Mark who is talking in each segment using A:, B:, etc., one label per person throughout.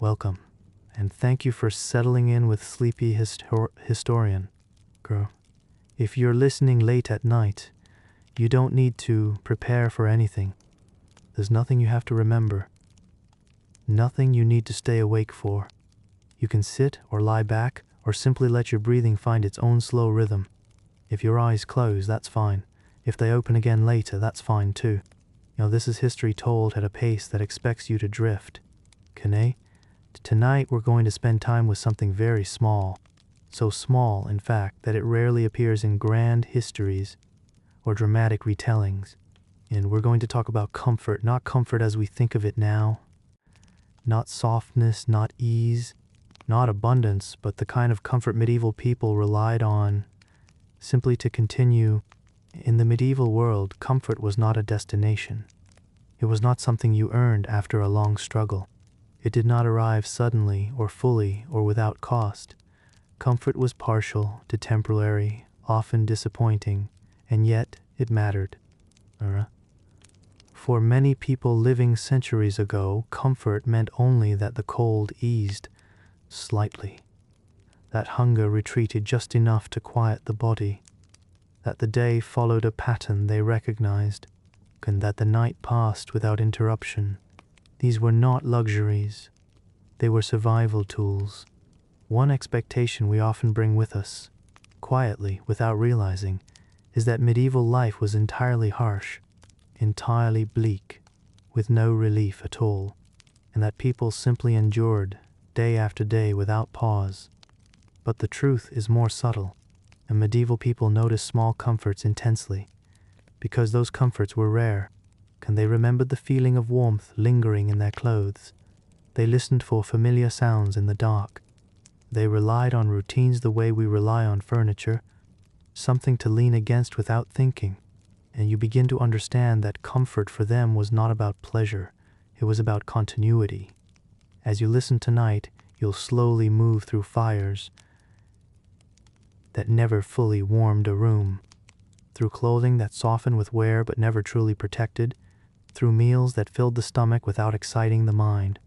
A: Welcome, and thank you for settling in with Sleepy Historian. Girl, if you're listening late at night, you don't need to prepare for anything. There's nothing you have to remember. Nothing you need to stay awake for. You can sit or lie back or simply let your breathing find its own slow rhythm. If your eyes close, that's fine. If they open again later, that's fine too. This is history told at a pace that expects you to drift. Kane? Tonight we're going to spend time with something very small. So small, in fact, that it rarely appears in grand histories or dramatic retellings. And we're going to talk about comfort, not comfort as we think of it now. Not softness, not ease, not abundance, but the kind of comfort medieval people relied on simply to continue. In the medieval world, comfort was not a destination. It was not something you earned after a long struggle. It did not arrive suddenly or fully or without cost. Comfort was partial to temporary, often disappointing, and yet it mattered. For many people living centuries ago, comfort meant only that the cold eased slightly, that hunger retreated just enough to quiet the body, that the day followed a pattern they recognized, and that the night passed without interruption. These were not luxuries. They were survival tools. One expectation we often bring with us, quietly, without realizing, is that medieval life was entirely harsh, entirely bleak, with no relief at all, and that people simply endured, day after day, without pause. But the truth is more subtle, and medieval people noticed small comforts intensely, because those comforts were rare, and they remembered the feeling of warmth lingering in their clothes. They listened for familiar sounds in the dark. They relied on routines the way we rely on furniture, something to lean against without thinking. And you begin to understand that comfort for them was not about pleasure, it was about continuity. As you listen tonight, you'll slowly move through fires that never fully warmed a room, through clothing that softened with wear but never truly protected, through meals that filled the stomach without exciting the mind.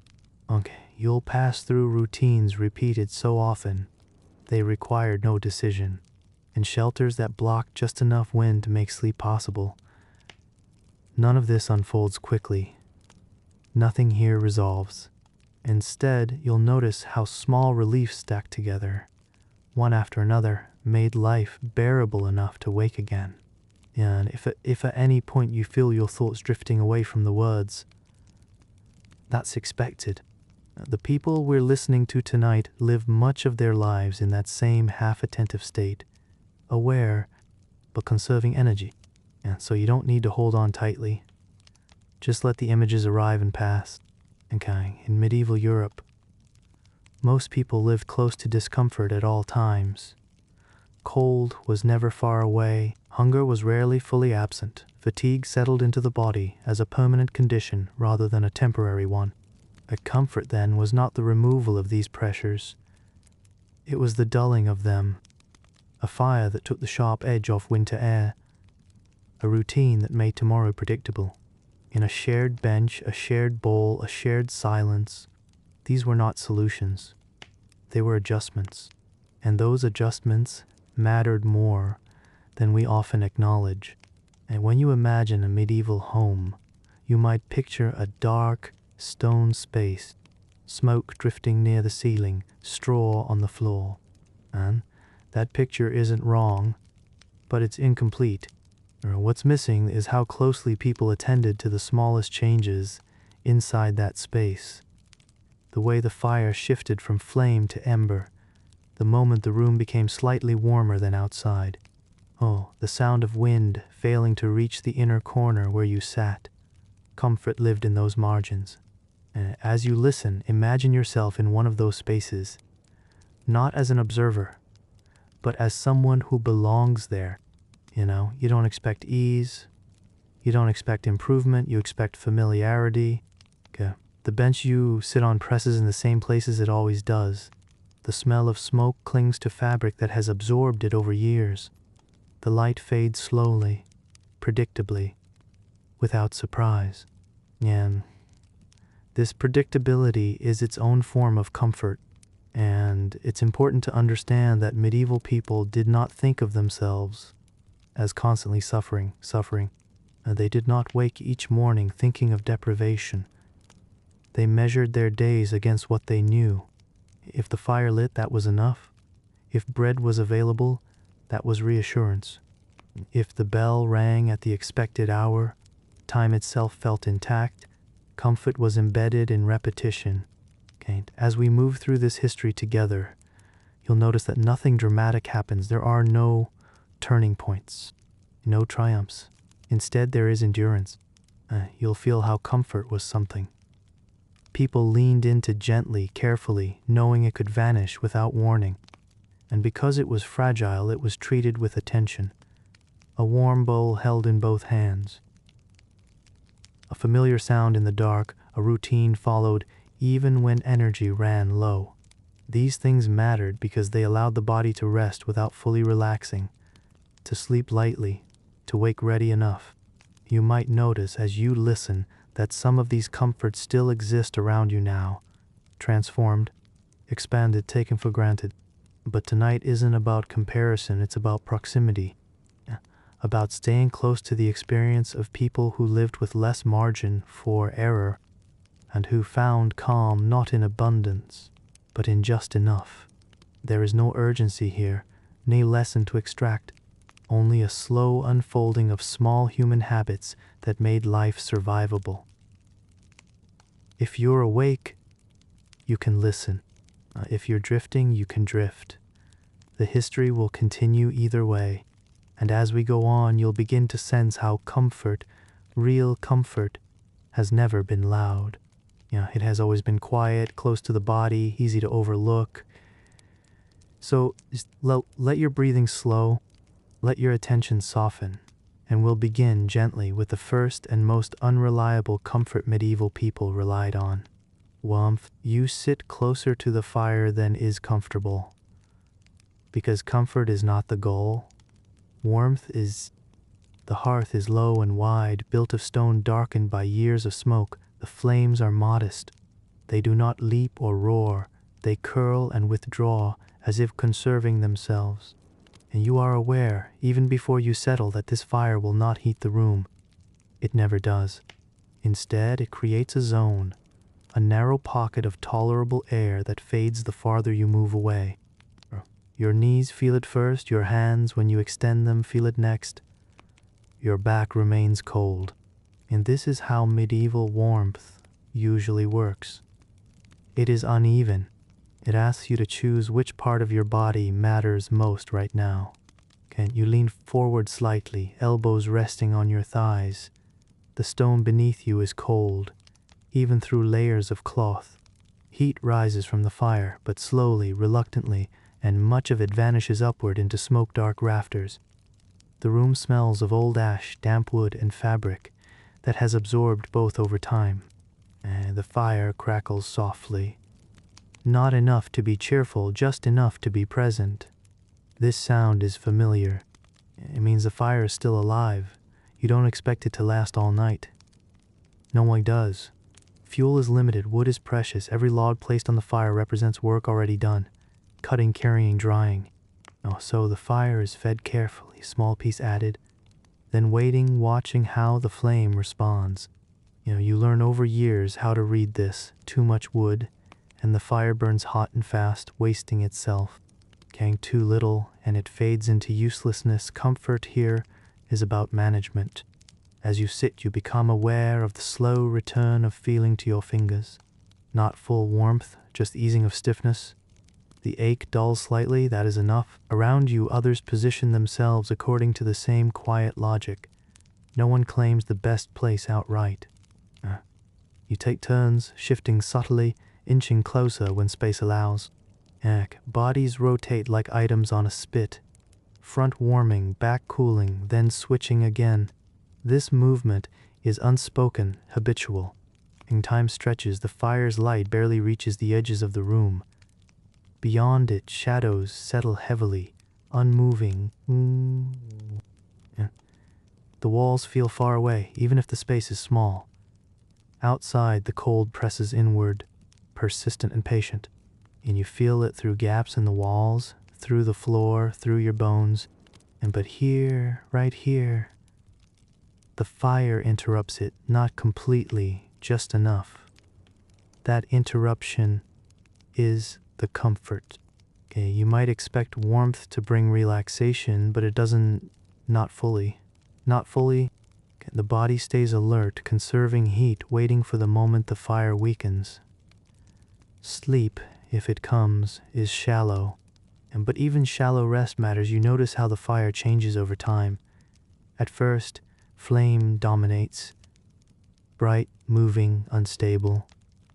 A: You'll pass through routines repeated so often they required no decision, and shelters that blocked just enough wind to make sleep possible. None of this unfolds quickly. Nothing here resolves. Instead, you'll notice how small reliefs stacked together, one after another, made life bearable enough to wake again. And if at any point you feel your thoughts drifting away from the words, that's expected. The people we're listening to tonight live much of their lives in that same half-attentive state, aware but conserving energy. And so you don't need to hold on tightly. Just let the images arrive and pass. In medieval Europe, most people lived close to discomfort at all times. Cold was never far away. Hunger was rarely fully absent. Fatigue settled into the body as a permanent condition rather than a temporary one. A comfort, then, was not the removal of these pressures. It was the dulling of them. A fire that took the sharp edge off winter air. A routine that made tomorrow predictable. In a shared bench, a shared bowl, a shared silence. These were not solutions. They were adjustments. And those adjustments mattered more than we often acknowledge. And when you imagine a medieval home, you might picture a dark, stone space, smoke drifting near the ceiling, straw on the floor. And that picture isn't wrong, but it's incomplete. What's missing is how closely people attended to the smallest changes inside that space. The way the fire shifted from flame to ember, the moment the room became slightly warmer than outside. The sound of wind failing to reach the inner corner where you sat. Comfort lived in those margins. As you listen, imagine yourself in one of those spaces, not as an observer, but as someone who belongs there. You don't expect ease, you don't expect improvement, you expect familiarity. The bench you sit on presses in the same places it always does. The smell of smoke clings to fabric that has absorbed it over years. The light fades slowly, predictably, without surprise. And This predictability is its own form of comfort, and it's important to understand that medieval people did not think of themselves as constantly suffering. They did not wake each morning thinking of deprivation. They measured their days against what they knew. If the fire lit, that was enough. If bread was available, that was reassurance. If the bell rang at the expected hour, time itself felt intact. Comfort was embedded in repetition. Okay. As we move through this history together, you'll notice that nothing dramatic happens. There are no turning points, no triumphs. Instead, there is endurance. You'll feel how comfort was something. People leaned into gently, carefully, knowing it could vanish without warning. And because it was fragile, it was treated with attention. A warm bowl held in both hands. A familiar sound in the dark, a routine followed even when energy ran low. These things mattered because they allowed the body to rest without fully relaxing, to sleep lightly, to wake ready enough. You might notice as you listen that some of these comforts still exist around you now, transformed, expanded, taken for granted. But tonight isn't about comparison, it's about proximity. About staying close to the experience of people who lived with less margin for error and who found calm not in abundance, but in just enough. There is no urgency here, no lesson to extract, only a slow unfolding of small human habits that made life survivable. If you're awake, you can listen. If you're drifting, you can drift. The history will continue either way. And as we go on, you'll begin to sense how comfort, real comfort, has never been loud. It has always been quiet, close to the body, easy to overlook. So let your breathing slow, let your attention soften, and we'll begin gently with the first and most unreliable comfort medieval people relied on. Warmth. You sit closer to the fire than is comfortable, because comfort is not the goal. Warmth is. The hearth is low and wide, built of stone darkened by years of smoke. The flames are modest. They do not leap or roar. They curl and withdraw as if conserving themselves. And you are aware, even before you settle, that this fire will not heat the room. It never does. Instead, it creates a zone, a narrow pocket of tolerable air that fades the farther you move away. Your knees feel it first, your hands, when you extend them, feel it next. Your back remains cold. And this is how medieval warmth usually works. It is uneven. It asks you to choose which part of your body matters most right now. You lean forward slightly, elbows resting on your thighs. The stone beneath you is cold, even through layers of cloth. Heat rises from the fire, but slowly, reluctantly, and much of it vanishes upward into smoke-dark rafters. The room smells of old ash, damp wood, and fabric that has absorbed both over time. The fire crackles softly. Not enough to be cheerful, just enough to be present. This sound is familiar. It means the fire is still alive. You don't expect it to last all night. No one does. Fuel is limited, wood is precious. Every log placed on the fire represents work already done. Cutting, carrying, drying. So the fire is fed carefully, small piece added, then waiting, watching how the flame responds. You learn over years how to read this. Too much wood, and the fire burns hot and fast, wasting itself. Too little, and it fades into uselessness. Comfort here is about management. As you sit, you become aware of the slow return of feeling to your fingers. Not full warmth, just easing of stiffness. The ache dulls slightly, that is enough. Around you, others position themselves according to the same quiet logic. No one claims the best place outright. You take turns, shifting subtly, inching closer when space allows. Bodies rotate like items on a spit. Front warming, back cooling, then switching again. This movement is unspoken, habitual. In time stretches, the fire's light barely reaches the edges of the room. Beyond it, shadows settle heavily, unmoving. The walls feel far away, even if the space is small. Outside, the cold presses inward, persistent and patient, and you feel it through gaps in the walls, through the floor, through your bones. But here, right here, the fire interrupts it, not completely, just enough. That interruption is the comfort. Okay, you might expect warmth to bring relaxation, but it doesn't, not fully. Not fully. The body stays alert, conserving heat, waiting for the moment the fire weakens. Sleep, if it comes, is shallow. But even shallow rest matters. You notice how the fire changes over time. At first, flame dominates, bright, moving, unstable.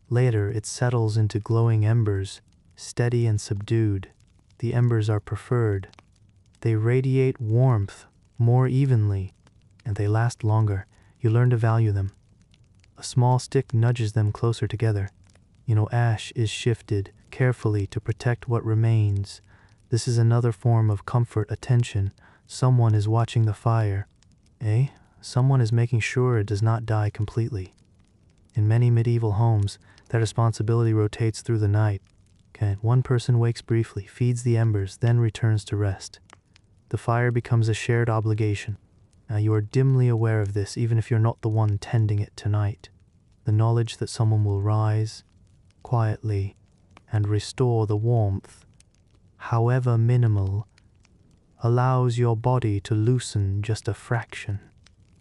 A: Later, it settles into glowing embers, steady and subdued. The embers are preferred. They radiate warmth more evenly, and they last longer. You learn to value them. A small stick nudges them closer together. Ash is shifted carefully to protect what remains. This is another form of comfort, attention. Someone is watching the fire. Someone is making sure it does not die completely. In many medieval homes, that responsibility rotates through the night. One person wakes briefly, feeds the embers, then returns to rest. The fire becomes a shared obligation. You are dimly aware of this, even if you're not the one tending it tonight. The knowledge that someone will rise quietly and restore the warmth, however minimal, allows your body to loosen just a fraction.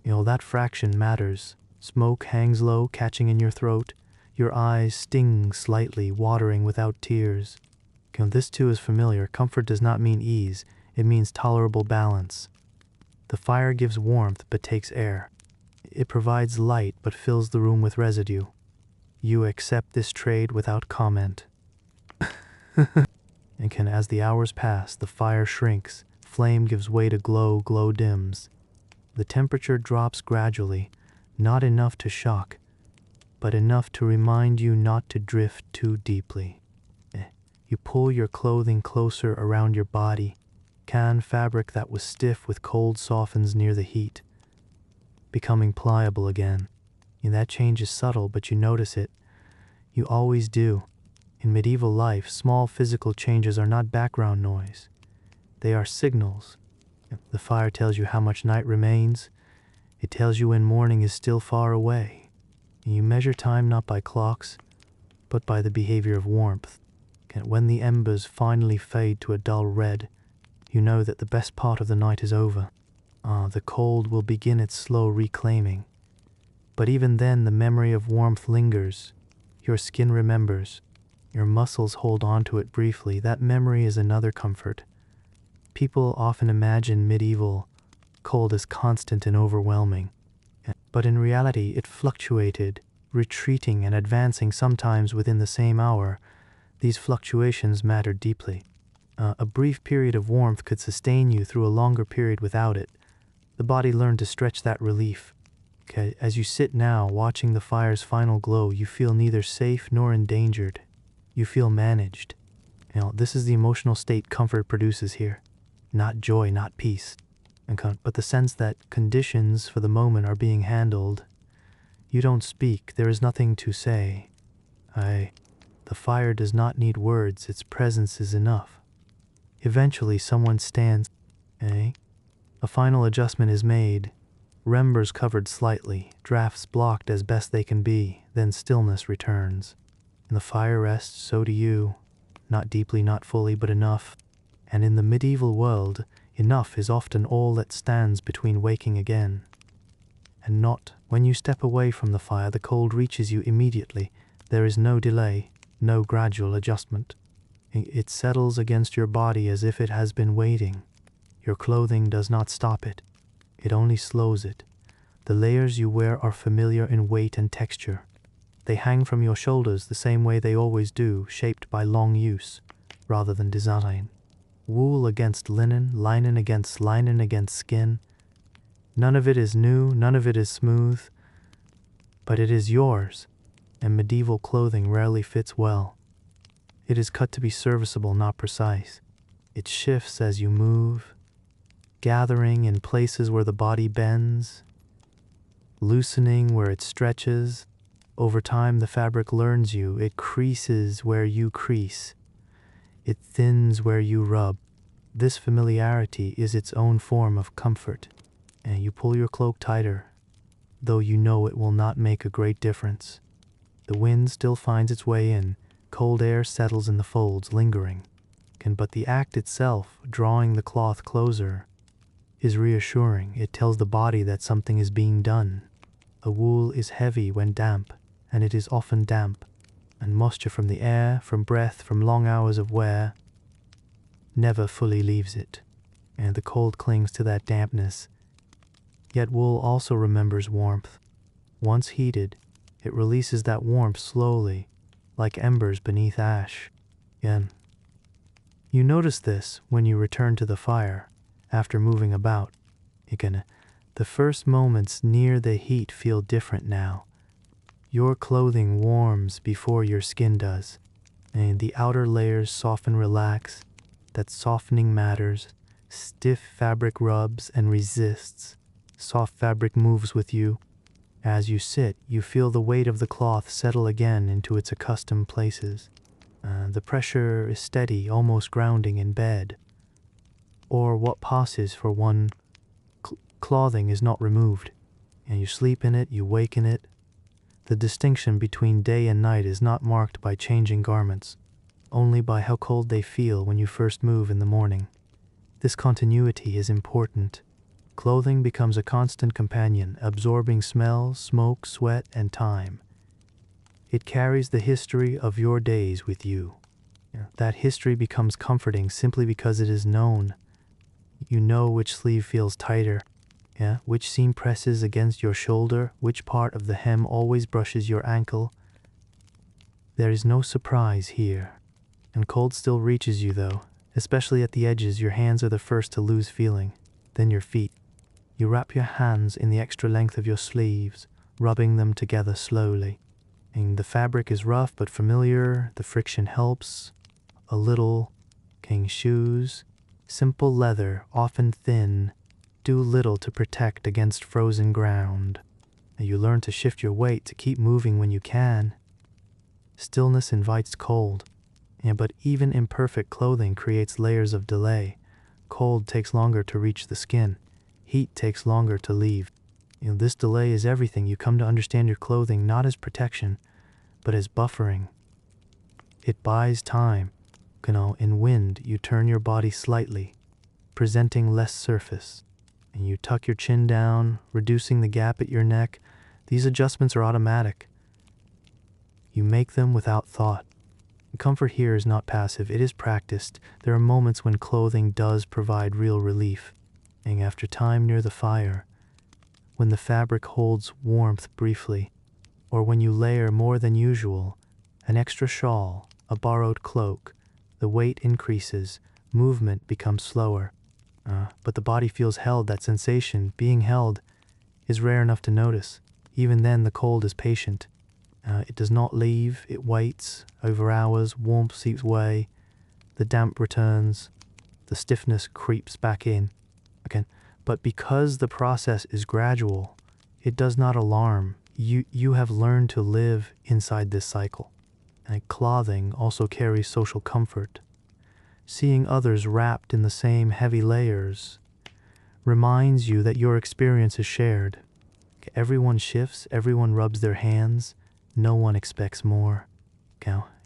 A: That fraction matters. Smoke hangs low, catching in your throat. Your eyes sting slightly, watering without tears. This too is familiar. Comfort does not mean ease. It means tolerable balance. The fire gives warmth but takes air. It provides light but fills the room with residue. You accept this trade without comment. As the hours pass, the fire shrinks. Flame gives way to glow, glow dims. The temperature drops gradually, not enough to shock, but enough to remind you not to drift too deeply. You pull your clothing closer around your body. Fabric that was stiff with cold softens near the heat, becoming pliable again. That change is subtle, but you notice it. You always do. In medieval life, small physical changes are not background noise. They are signals. The fire tells you how much night remains. It tells you when morning is still far away. You measure time not by clocks, but by the behavior of warmth. When the embers finally fade to a dull red, you know that the best part of the night is over. The cold will begin its slow reclaiming. But even then, the memory of warmth lingers. Your skin remembers. Your muscles hold on to it briefly. That memory is another comfort. People often imagine medieval cold as constant and overwhelming. But in reality, it fluctuated, retreating and advancing sometimes within the same hour. These fluctuations mattered deeply. A brief period of warmth could sustain you through a longer period without it. The body learned to stretch that relief. As you sit now, watching the fire's final glow, you feel neither safe nor endangered. You feel managed. This is the emotional state comfort produces here. Not joy, not peace, but the sense that conditions for the moment are being handled. You don't speak, there is nothing to say. The fire does not need words, its presence is enough. Eventually someone stands. A final adjustment is made. Embers covered slightly, drafts blocked as best they can be, then stillness returns. And the fire rests, so do you. Not deeply, not fully, but enough. And in the medieval world, enough is often all that stands between waking again and not. When you step away from the fire, the cold reaches you immediately. There is no delay, no gradual adjustment. It settles against your body as if it has been waiting. Your clothing does not stop it. It only slows it. The layers you wear are familiar in weight and texture. They hang from your shoulders the same way they always do, shaped by long use, rather than design. Wool against linen, linen against skin. None of it is new, none of it is smooth, but it is yours, and medieval clothing rarely fits well. It is cut to be serviceable, not precise. It shifts as you move, gathering in places where the body bends, loosening where it stretches. Over time, the fabric learns you. It creases where you crease. It thins where you rub. This familiarity is its own form of comfort. And you pull your cloak tighter, though you know it will not make a great difference. The wind still finds its way in. Cold air settles in the folds, lingering. But the act itself, drawing the cloth closer, is reassuring. It tells the body that something is being done. A wool is heavy when damp, and it is often damp, and moisture from the air, from breath, from long hours of wear, never fully leaves it, and the cold clings to that dampness. Yet wool also remembers warmth. Once heated, it releases that warmth slowly, like embers beneath ash. Again. You notice this when you return to the fire, after moving about. Again, the first moments near the heat feel different now. Your clothing warms before your skin does, and the outer layers soften, relax. That softening matters. Stiff fabric rubs and resists. Soft fabric moves with you. As you sit, you feel the weight of the cloth settle again into its accustomed places. The pressure is steady, almost grounding in bed. Or what passes for one clothing is not removed, and you sleep in it, you wake in it. The distinction between day and night is not marked by changing garments, only by how cold they feel when you first move in the morning. This continuity is important. Clothing becomes a constant companion, absorbing smells, smoke, sweat, and time. It carries the history of your days with you. That history becomes comforting simply because it is known. You know which sleeve feels tighter, which seam presses against your shoulder, which part of the hem always brushes your ankle. There is no surprise here. And cold still reaches you though, especially at the edges. Your hands are the first to lose feeling, then your feet. You wrap your hands in the extra length of your sleeves, rubbing them together slowly. And the fabric is rough but familiar, the friction helps. A little. Shoes, simple leather, often thin, do little to protect against frozen ground. You learn to shift your weight to keep moving when you can. Stillness invites cold, but even imperfect clothing creates layers of delay. Cold takes longer to reach the skin. Heat takes longer to leave. This delay is everything. You come to understand your clothing not as protection, but as buffering. It buys time. In wind, you turn your body slightly, presenting less surface, and you tuck your chin down, reducing the gap at your neck. These adjustments are automatic. You make them without thought. Comfort here is not passive, it is practiced. There are moments when clothing does provide real relief, and after time near the fire, when the fabric holds warmth briefly, or when you layer more than usual, an extra shawl, a borrowed cloak, the weight increases, movement becomes slower, but the body feels held. That sensation, being held, is rare enough to notice. Even then, the cold is patient. It does not leave, it waits. Over hours, warmth seeps away, the damp returns, the stiffness creeps back in. But because the process is gradual, it does not alarm. You have learned to live inside this cycle. And clothing also carries social comfort. Seeing others wrapped in the same heavy layers reminds you that your experience is shared. Everyone shifts, everyone rubs their hands, no one expects more.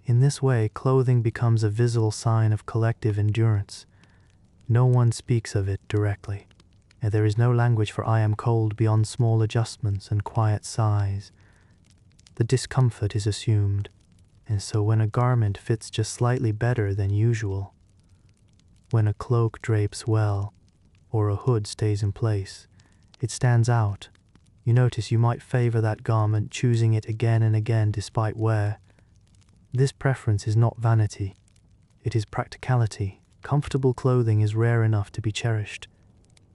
A: In this way, clothing becomes a visible sign of collective endurance. No one speaks of it directly. There is no language for I am cold beyond small adjustments and quiet sighs. The discomfort is assumed. And so when a garment fits just slightly better than usual, when a cloak drapes well, or a hood stays in place, it stands out. You notice you might favor that garment, choosing it again and again despite wear. This preference is not vanity. It is practicality. Comfortable clothing is rare enough to be cherished.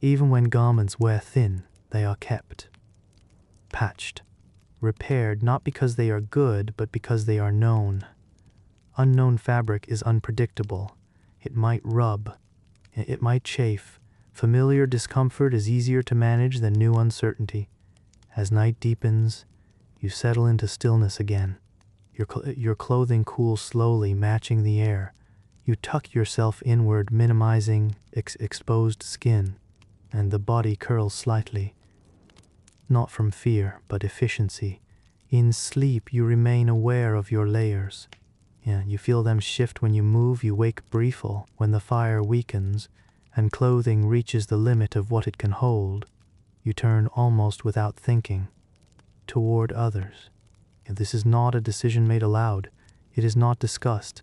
A: Even when garments wear thin, they are kept, patched, repaired not because they are good, but because they are known. Unknown fabric is unpredictable. It might rub. It might chafe. Familiar discomfort is easier to manage than new uncertainty. As night deepens, You settle into stillness again. Your clothing cools slowly, matching the air. You tuck yourself inward, minimizing exposed skin, and the body curls slightly. Not from fear, but efficiency. In sleep, you remain aware of your layers. You feel them shift when you move. You wake briefly when the fire weakens and clothing reaches the limit of what it can hold. You turn almost without thinking toward others. This is not a decision made aloud. It is not discussed.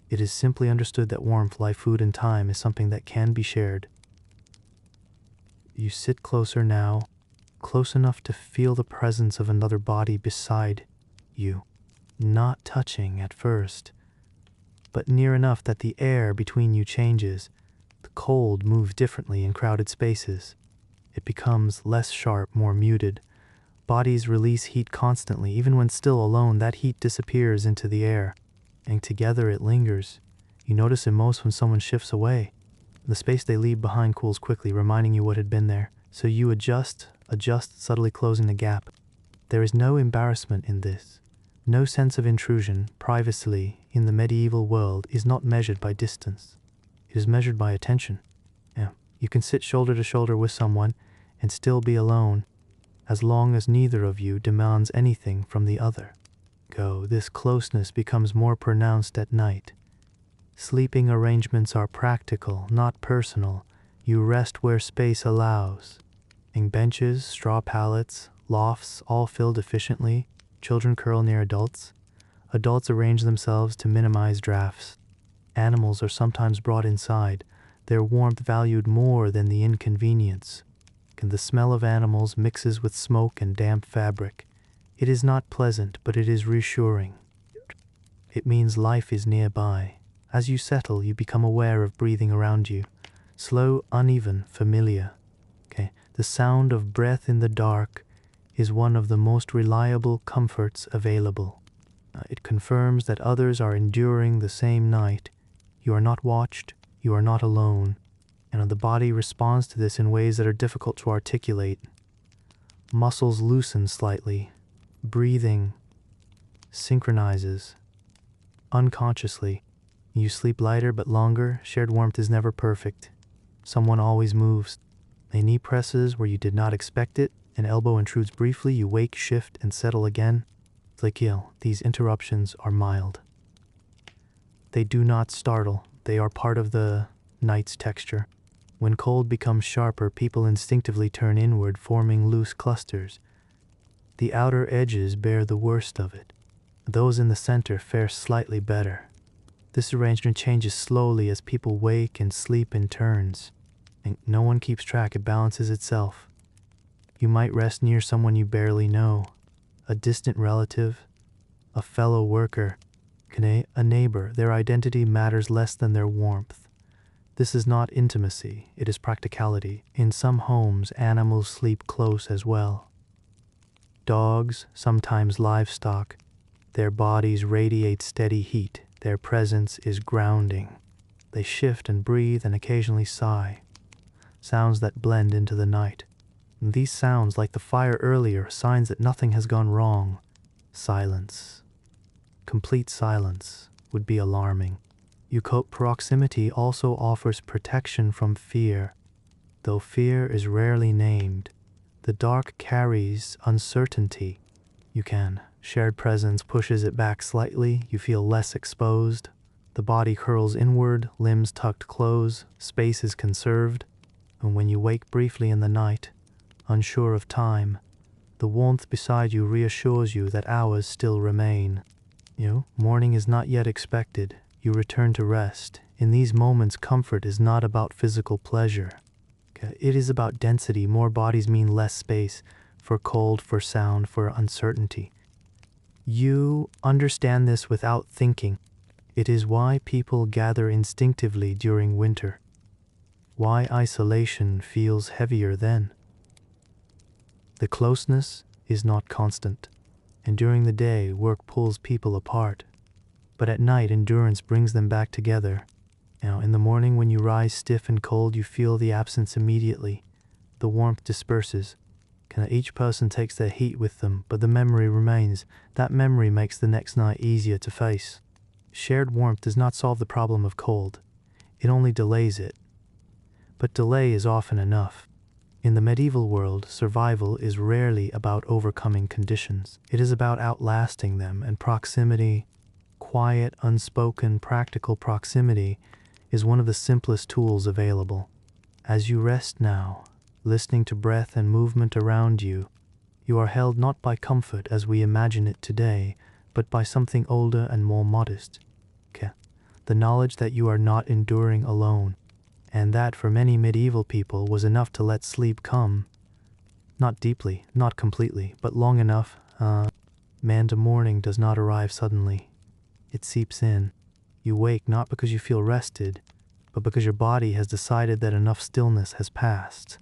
A: It is simply understood that warmth, life, food, and time is something that can be shared. You sit closer now, close enough to feel the presence of another body beside you, not touching at first, but near enough that the air between you changes. The cold moves differently in crowded spaces. It becomes less sharp, more muted. Bodies release heat constantly. Even when still alone, that heat disappears into the air, and together it lingers. You notice it most when someone shifts away. The space they leave behind cools quickly, reminding you what had been there. So you adjust, subtly closing the gap. There is no embarrassment in this. No sense of intrusion. Privacy in the medieval world is not measured by distance. It is measured by attention. You can sit shoulder to shoulder with someone and still be alone, as long as neither of you demands anything from the other. This closeness becomes more pronounced at night. Sleeping arrangements are practical, not personal. You rest where space allows. Benches, straw pallets, lofts, all filled efficiently. Children curl near adults. Adults arrange themselves to minimize drafts. Animals are sometimes brought inside, their warmth valued more than the inconvenience. The smell of animals mixes with smoke and damp fabric. It is not pleasant, but it is reassuring. It means life is nearby. As you settle, you become aware of breathing around you. Slow, uneven, familiar. The sound of breath in the dark is one of the most reliable comforts available. It confirms that others are enduring the same night. You are not watched, you are not alone. The body responds to this in ways that are difficult to articulate. Muscles loosen slightly. Breathing synchronizes. Unconsciously, you sleep lighter but longer. Shared warmth is never perfect. Someone always moves. A knee presses where you did not expect it. An elbow intrudes briefly. You wake, shift, and settle again. These interruptions are mild. They do not startle. They are part of the night's texture. When cold becomes sharper, people instinctively turn inward, forming loose clusters. The outer edges bear the worst of it. Those in the center fare slightly better. This arrangement changes slowly as people wake and sleep in turns. No one keeps track, it balances itself. You might rest near someone you barely know, a distant relative, a fellow worker, a neighbor. Their identity matters less than their warmth. This is not intimacy, it is practicality. In some homes, animals sleep close as well. Dogs, sometimes livestock, their bodies radiate steady heat. Their presence is grounding. They shift and breathe and occasionally sigh. Sounds that blend into the night. These sounds, like the fire earlier, signs that nothing has gone wrong. Silence. Complete silence would be alarming. Proximity also offers protection from fear. Though fear is rarely named, the dark carries uncertainty. Shared presence pushes it back slightly. You feel less exposed. The body curls inward, limbs tucked close, space is conserved. And when you wake briefly in the night, unsure of time, the warmth beside you reassures you that hours still remain. Morning is not yet expected. You return to rest. In these moments, comfort is not about physical pleasure. It is about density. More bodies mean less space for cold, for sound, for uncertainty. You understand this without thinking. It is why people gather instinctively during winter. Why isolation feels heavier then. The closeness is not constant, and during the day, work pulls people apart. But at night, endurance brings them back together. In the morning, when you rise stiff and cold, you feel the absence immediately. The warmth disperses. Each person takes their heat with them, but the memory remains. That memory makes the next night easier to face. Shared warmth does not solve the problem of cold. It only delays it. But delay is often enough. In the medieval world, survival is rarely about overcoming conditions. It is about outlasting them, and proximity, quiet, unspoken, practical proximity, is one of the simplest tools available. As you rest now, listening to breath and movement around you, you are held not by comfort as we imagine it today, but by something older and more modest. The knowledge that you are not enduring alone, and that for many medieval people was enough to let sleep come. Not deeply, not completely, but long enough. The morning does not arrive suddenly. It seeps in. You wake not because you feel rested, but because your body has decided that enough stillness has passed.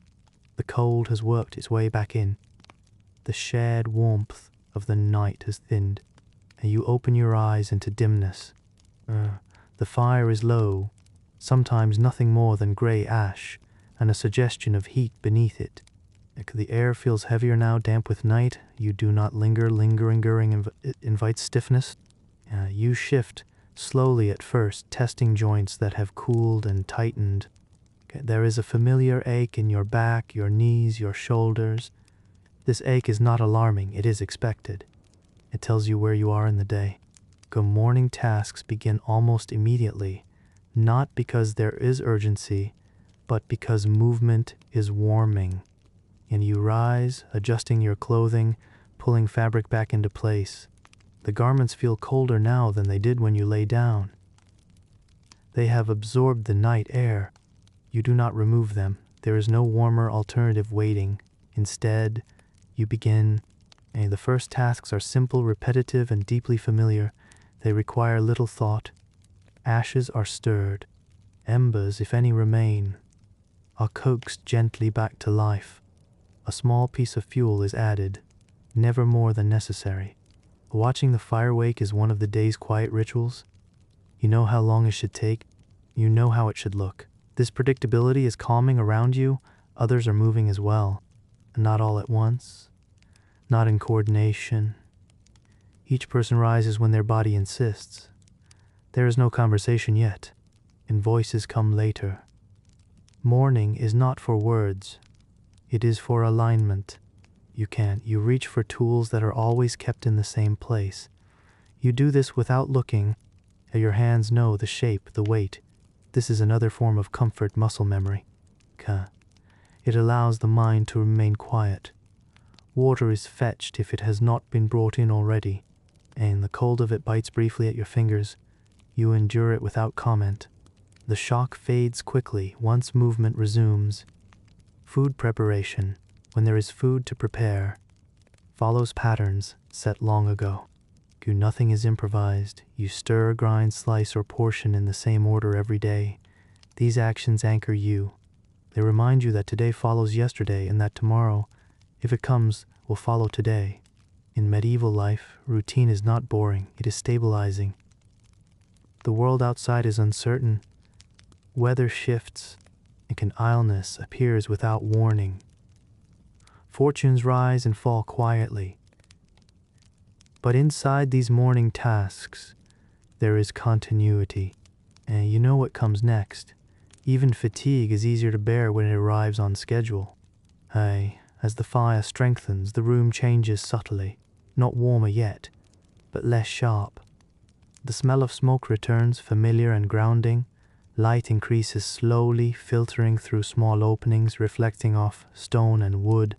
A: The cold has worked its way back in. The shared warmth of the night has thinned, and you open your eyes into dimness. The fire is low, sometimes nothing more than grey ash, and a suggestion of heat beneath it. The air feels heavier now, damp with night. You do not linger. Lingering invites stiffness. You shift slowly at first, testing joints that have cooled and tightened. There is a familiar ache in your back, your knees, your shoulders. This ache is not alarming, it is expected. It tells you where you are in the day. Morning tasks begin almost immediately, not because there is urgency, but because movement is warming. And you rise, adjusting your clothing, pulling fabric back into place. The garments feel colder now than they did when you lay down. They have absorbed the night air. You do not remove them. There is no warmer alternative waiting. Instead, you begin. The first tasks are simple, repetitive, and deeply familiar. They require little thought. Ashes are stirred. Embers, if any remain, are coaxed gently back to life. A small piece of fuel is added, never more than necessary. Watching the fire wake is one of the day's quiet rituals. You know how long it should take. You know how it should look. This predictability is calming around you. Others are moving as well. Not all at once. Not in coordination. Each person rises when their body insists. There is no conversation yet, and voices come later. Morning is not for words. It is for alignment. You reach for tools that are always kept in the same place. You do this without looking. Your hands know the shape, the weight. This is another form of comfort muscle memory. It allows the mind to remain quiet. Water is fetched if it has not been brought in already, and the cold of it bites briefly at your fingers. You endure it without comment. The shock fades quickly once movement resumes. Food preparation, when there is food to prepare, follows patterns set long ago. Nothing is improvised. You stir, grind, slice, or portion in the same order every day. These actions anchor you. They remind you that today follows yesterday and that tomorrow, if it comes, will follow today. In medieval life, routine is not boring, it is stabilizing. The world outside is uncertain. Weather shifts, and illness appears without warning. Fortunes rise and fall quietly. But inside these morning tasks, there is continuity, and you know what comes next. Even fatigue is easier to bear when it arrives on schedule. As the fire strengthens, the room changes subtly, not warmer yet, but less sharp. The smell of smoke returns, familiar and grounding. Light increases slowly, filtering through small openings, reflecting off stone and wood.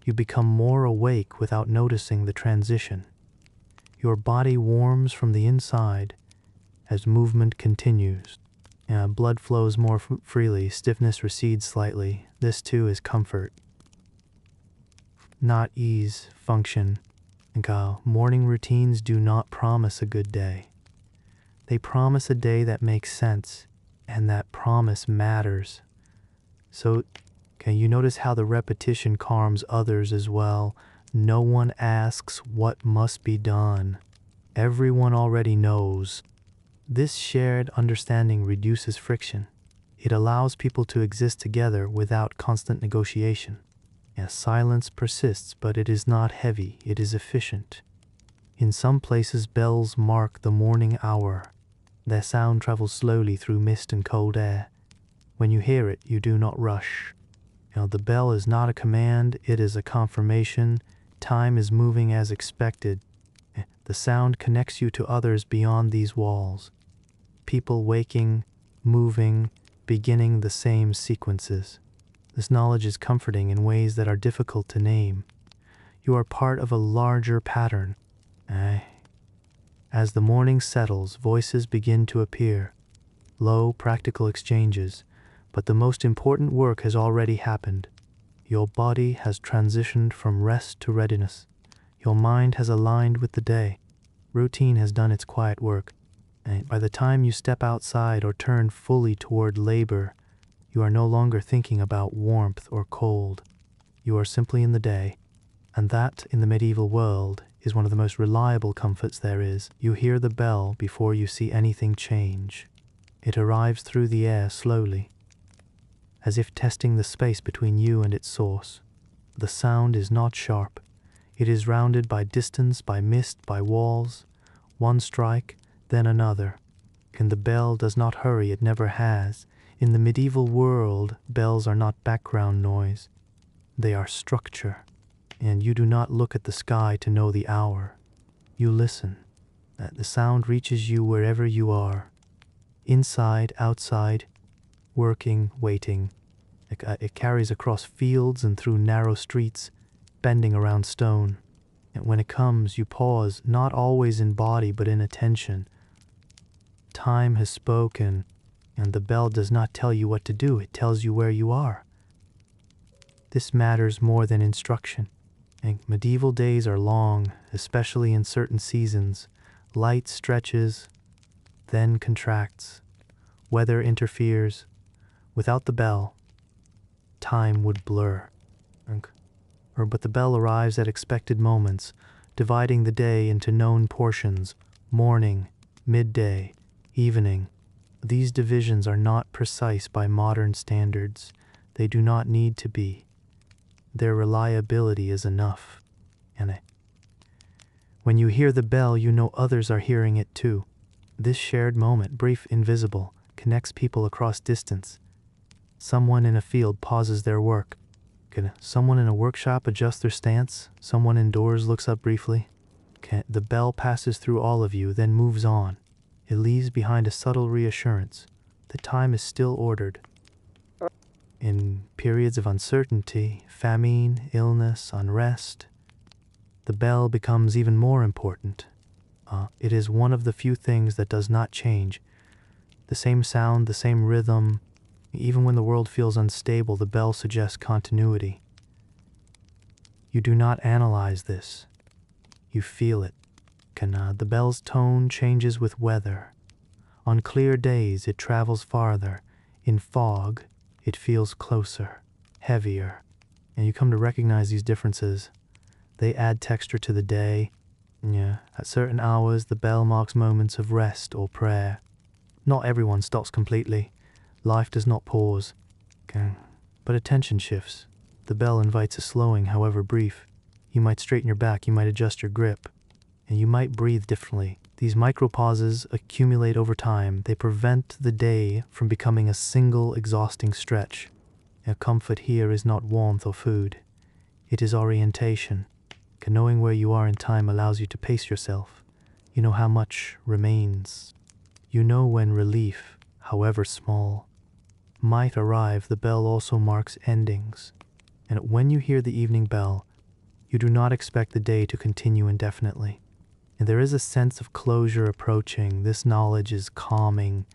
A: You become more awake without noticing the transition. Your body warms from the inside as movement continues. Blood flows more freely, stiffness recedes slightly. This too is comfort, not ease, function. Morning routines do not promise a good day. They promise a day that makes sense, and that promise matters. So, you notice how the repetition calms others as well. No one asks what must be done. Everyone already knows. This shared understanding reduces friction. It allows people to exist together without constant negotiation. Yes, silence persists, but it is not heavy, it is efficient. In some places, bells mark the morning hour. Their sound travels slowly through mist and cold air. When you hear it, you do not rush. The bell is not a command, it is a confirmation. Time is moving as expected. The sound connects you to others beyond these walls. People waking, moving, beginning the same sequences. This knowledge is comforting in ways that are difficult to name. You are part of a larger pattern. As the morning settles, voices begin to appear. Low, practical exchanges. But the most important work has already happened. Your body has transitioned from rest to readiness. Your mind has aligned with the day. Routine has done its quiet work. And by the time you step outside or turn fully toward labor, you are no longer thinking about warmth or cold. You are simply in the day. And that, in the medieval world, is one of the most reliable comforts there is. You hear the bell before you see anything change. It arrives through the air slowly, as if testing the space between you and its source. The sound is not sharp. It is rounded by distance, by mist, by walls. One strike, then another. And the bell does not hurry, it never has. In the medieval world, bells are not background noise. They are structure. And you do not look at the sky to know the hour. You listen. The sound reaches you wherever you are. Inside, outside, working, waiting. It carries across fields and through narrow streets, bending around stone. And when it comes, you pause, not always in body but in attention. Time has spoken, and the bell does not tell you what to do, it tells you where you are. This matters more than instruction. And medieval days are long, especially in certain seasons. Light stretches, then contracts. Weather interferes. Without the bell, time would blur. But the bell arrives at expected moments, dividing the day into known portions: morning, midday, evening. These divisions are not precise by modern standards. They do not need to be. Their reliability is enough. And when you hear the bell, you know others are hearing it too. This shared moment, brief, invisible, connects people across distance. Someone in a field pauses their work. Someone in a workshop adjusts their stance. Someone indoors looks up briefly. The bell passes through all of you, then moves on. It leaves behind a subtle reassurance that time is still ordered. In periods of uncertainty, famine, illness, unrest, the bell becomes even more important. It is one of the few things that does not change. The same sound, the same rhythm. Even when the world feels unstable, the bell suggests continuity. You do not analyze this. You feel it. The bell's tone changes with weather. On clear days, it travels farther. In fog, it feels closer, heavier. And you come to recognize these differences. They add texture to the day. At certain hours, the bell marks moments of rest or prayer. Not everyone stops completely. Life does not pause. But attention shifts. The bell invites a slowing, however brief. You might straighten your back, you might adjust your grip, and you might breathe differently. These micro-pauses accumulate over time. They prevent the day from becoming a single, exhausting stretch. Comfort here is not warmth or food. It is orientation. Knowing where you are in time allows you to pace yourself. You know how much remains. You know when relief, however small, might arrive. The bell also marks endings. And when you hear the evening bell, you do not expect the day to continue indefinitely. And there is a sense of closure approaching. This knowledge is calming.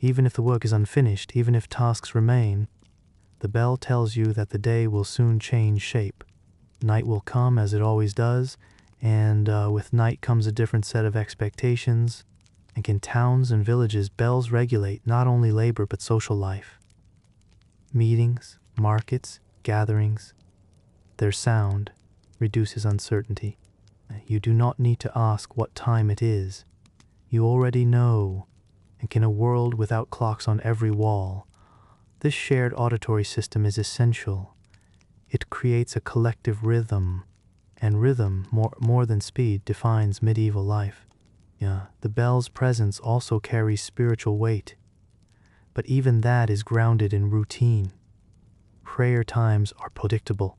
A: Even if the work is unfinished, even if tasks remain, the bell tells you that the day will soon change shape. Night will come, as it always does, and with night comes a different set of expectations. And in towns and villages, bells regulate not only labor but social life. Meetings, markets, gatherings, their sound reduces uncertainty. You do not need to ask what time it is. You already know. And in a world without clocks on every wall, this shared auditory system is essential. It creates a collective rhythm, and rhythm, more than speed, defines medieval life. Yeah, the bell's presence also carries spiritual weight, but even that is grounded in routine. Prayer times are predictable.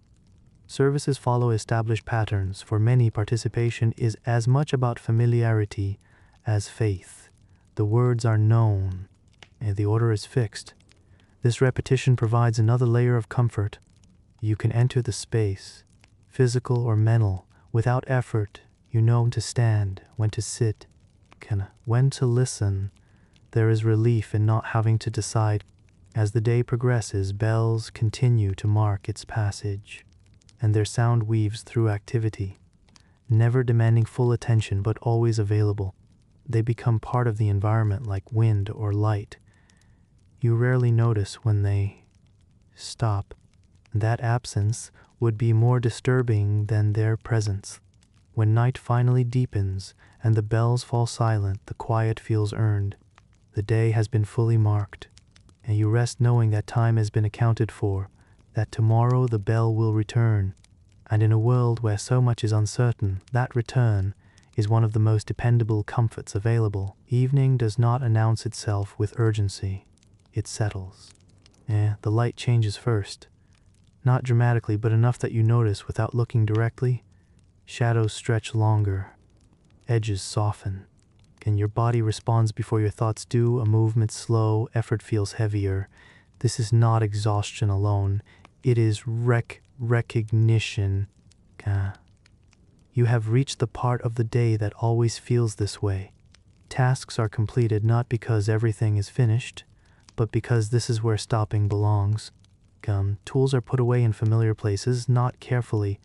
A: Services follow established patterns. For many, participation is as much about familiarity as faith. The words are known, and the order is fixed. This repetition provides another layer of comfort. You can enter the space, physical or mental, without effort. You know when to stand, when to sit, when to listen. There is relief in not having to decide. As the day progresses, bells continue to mark its passage, and their sound weaves through activity, never demanding full attention but always available. They become part of the environment like wind or light. You rarely notice when they stop. That absence would be more disturbing than their presence. When night finally deepens and the bells fall silent, the quiet feels earned. The day has been fully marked, and you rest knowing that time has been accounted for, that tomorrow the bell will return. And in a world where so much is uncertain, that return is one of the most dependable comforts available. Evening does not announce itself with urgency. It settles. The light changes first. Not dramatically, but enough that you notice without looking directly. Shadows stretch longer. Edges soften. And your body responds before your thoughts do. A movement slow, effort feels heavier. This is not exhaustion alone. It is recognition. You have reached the part of the day that always feels this way. Tasks are completed not because everything is finished, but because this is where stopping belongs. Tools are put away in familiar places, not carefully,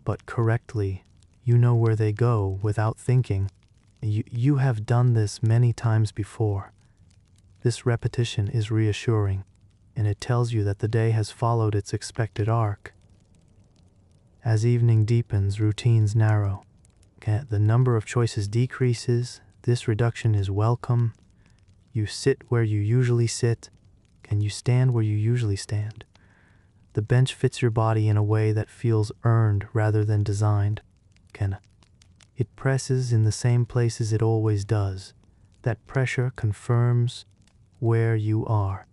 A: but correctly. You know where they go without thinking. You have done this many times before. This repetition is reassuring, and it tells you that the day has followed its expected arc. As evening deepens, routines narrow. The number of choices decreases. This reduction is welcome. You sit where you usually sit, and you stand where you usually stand. The bench fits your body in a way that feels earned rather than designed. It presses in the same places it always does. That pressure confirms where you are.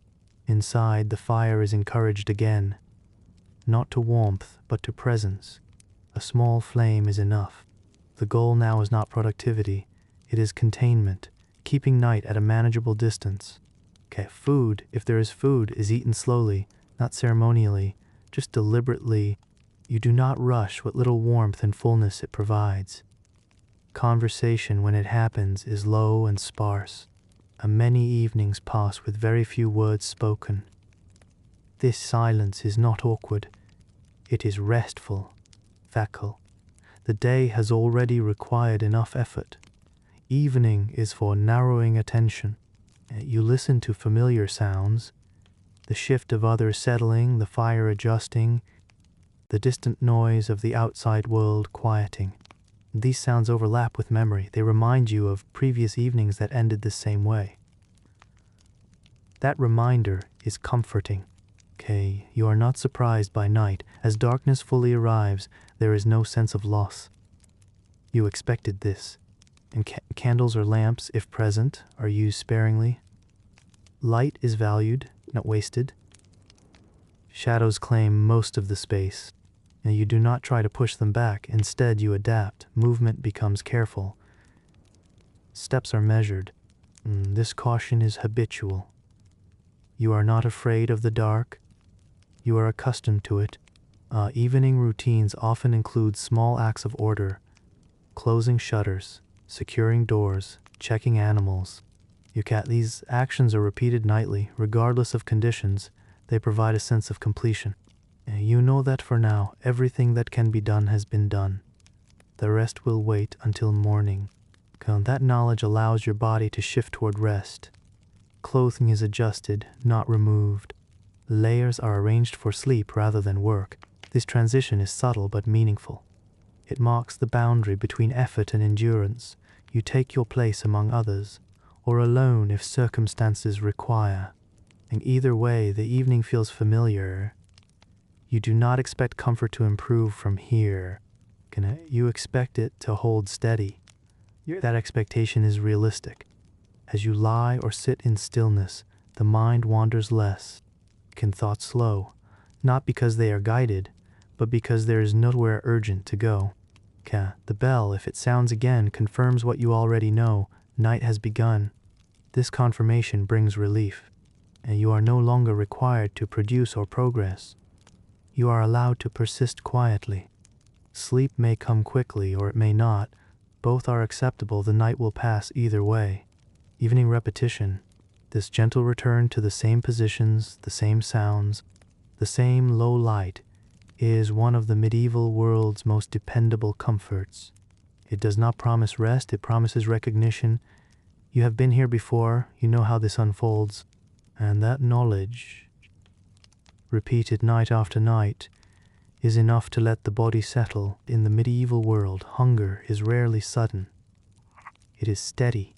A: Inside, the fire is encouraged again, not to warmth, but to presence. A small flame is enough. The goal now is not productivity, it is containment, keeping night at a manageable distance. Food, if there is food, is eaten slowly, not ceremonially, just deliberately. You do not rush what little warmth and fullness it provides. Conversation, when it happens, is low and sparse. Many evenings pass with very few words spoken. This silence is not awkward. It is restful, facile. The day has already required enough effort. Evening is for narrowing attention. You listen to familiar sounds, the shift of others settling, the fire adjusting, the distant noise of the outside world quieting. These sounds overlap with memory. They remind you of previous evenings that ended the same way. That reminder is comforting. You are not surprised by night. As darkness fully arrives, there is no sense of loss. You expected this. And candles or lamps, if present, are used sparingly. Light is valued, not wasted. Shadows claim most of the space, and you do not try to push them back. Instead, you adapt. Movement becomes careful. Steps are measured. This caution is habitual. You are not afraid of the dark. You are accustomed to it. Evening routines often include small acts of order, closing shutters, securing doors, checking animals. These actions are repeated nightly, regardless of conditions. They provide a sense of completion. You know that for now, everything that can be done has been done. The rest will wait until morning. That knowledge allows your body to shift toward rest. Clothing is adjusted, not removed. Layers are arranged for sleep rather than work. This transition is subtle but meaningful. It marks the boundary between effort and endurance. You take your place among others, or alone if circumstances require. In either way, the evening feels familiar. You do not expect comfort to improve from here. You expect it to hold steady. That expectation is realistic. As you lie or sit in stillness, the mind wanders less. Thoughts slow, not because they are guided, but because there is nowhere urgent to go. The bell, if it sounds again, confirms what you already know. Night has begun. This confirmation brings relief, and you are no longer required to produce or progress. You are allowed to persist quietly. Sleep may come quickly or it may not. Both are acceptable. The night will pass either way. Evening repetition. This gentle return to the same positions, the same sounds, the same low light is one of the medieval world's most dependable comforts. It does not promise rest, it promises recognition. You have been here before, you know how this unfolds, and that knowledge, repeated night after night, is enough to let the body settle. In the medieval world, hunger is rarely sudden. It is steady.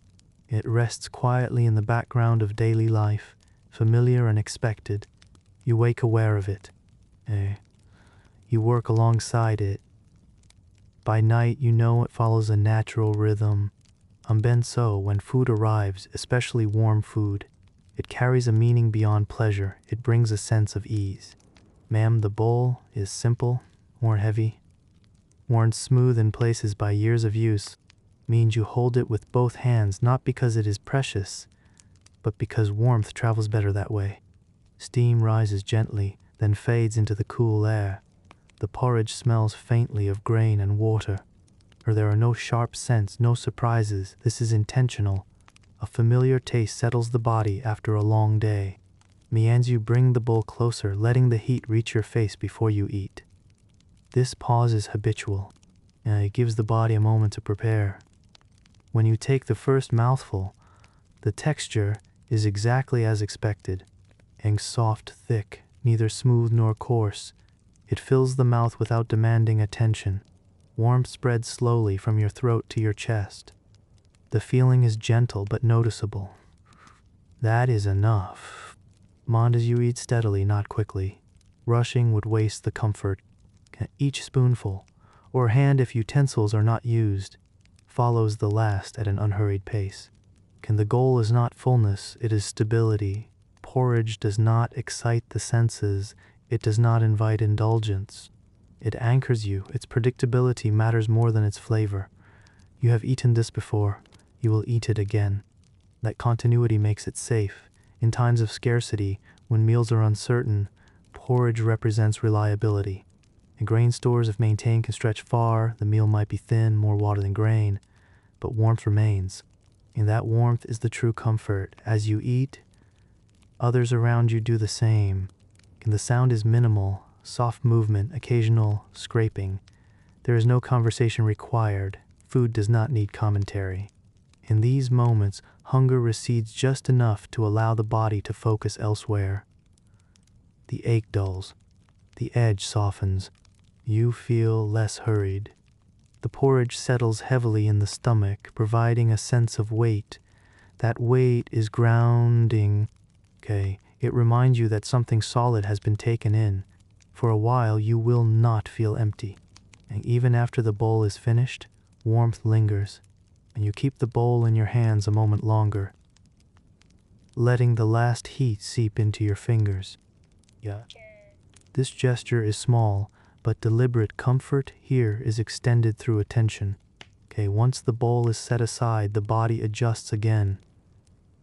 A: It rests quietly in the background of daily life, familiar and expected. You wake aware of it. You work alongside it. By night, you know it follows a natural rhythm. So, when food arrives, especially warm food, it carries a meaning beyond pleasure. It brings a sense of ease. The bowl is simple, or heavy, worn smooth in places by years of use, means you hold it with both hands, not because it is precious, but because warmth travels better that way. Steam rises gently, then fades into the cool air. The porridge smells faintly of grain and water. There are no sharp scents, no surprises. This is intentional. A familiar taste settles the body after a long day. You bring the bowl closer, letting the heat reach your face before you eat. This pause is habitual. It gives the body a moment to prepare. When you take the first mouthful, the texture is exactly as expected. Soft, thick, neither smooth nor coarse. It fills the mouth without demanding attention. Warmth spreads slowly from your throat to your chest. The feeling is gentle but noticeable. That is enough. As you eat steadily, not quickly. Rushing would waste the comfort. Each spoonful, or hand if utensils are not used, follows the last at an unhurried pace. The goal is not fullness, it is stability. Porridge does not excite the senses, it does not invite indulgence. It anchors you, its predictability matters more than its flavor. You have eaten this before, you will eat it again. That continuity makes it safe. In times of scarcity, when meals are uncertain, porridge represents reliability. Grain stores, if maintained, can stretch far. The meal might be thin, more water than grain, but warmth remains. That warmth is the true comfort. As you eat, others around you do the same. The sound is minimal, soft movement, occasional scraping. There is no conversation required. Food does not need commentary. In these moments, hunger recedes just enough to allow the body to focus elsewhere. The ache dulls. The edge softens. You feel less hurried. The porridge settles heavily in the stomach, providing a sense of weight. That weight is grounding. It reminds you that something solid has been taken in. For a while, you will not feel empty. And even after the bowl is finished, warmth lingers. And you keep the bowl in your hands a moment longer, letting the last heat seep into your fingers. This gesture is small, but deliberate. Comfort here is extended through attention. Once the bowl is set aside, the body adjusts again.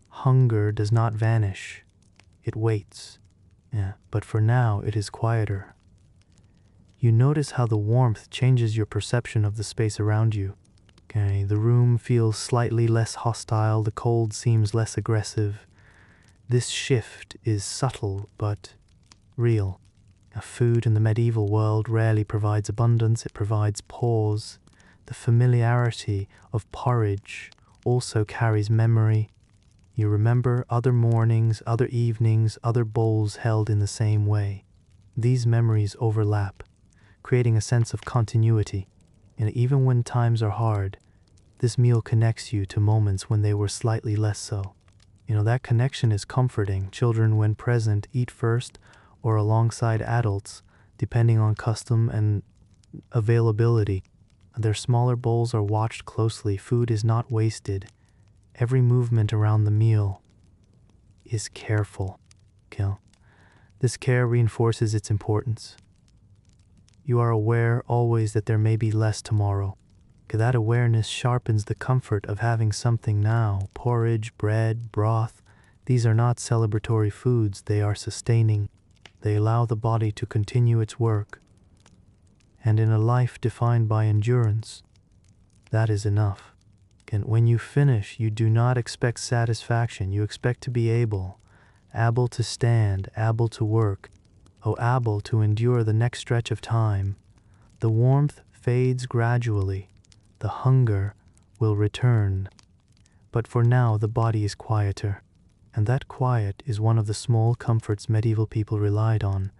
A: Hunger does not vanish. It waits. But for now, it is quieter. You notice how the warmth changes your perception of the space around you. The room feels slightly less hostile, the cold seems less aggressive. This shift is subtle but real. Food in the medieval world rarely provides abundance, it provides pause. The familiarity of porridge also carries memory. You remember other mornings, other evenings, other bowls held in the same way. These memories overlap, creating a sense of continuity. And even when times are hard, this meal connects you to moments when they were slightly less so. That connection is comforting. Children, when present, eat first or alongside adults. depending on custom and availability. Their smaller bowls are watched closely. Food is not wasted. Every movement around the meal is careful. This care reinforces its importance. You are aware always that there may be less tomorrow. That awareness sharpens the comfort of having something now. Porridge, bread, broth, these are not celebratory foods, they are sustaining. They allow the body to continue its work. And in a life defined by endurance, that is enough. And when you finish, you do not expect satisfaction, you expect to be able to stand, able to work, able to endure the next stretch of time. The warmth fades gradually, the hunger will return. But for now, the body is quieter, and that quiet is one of the small comforts medieval people relied on.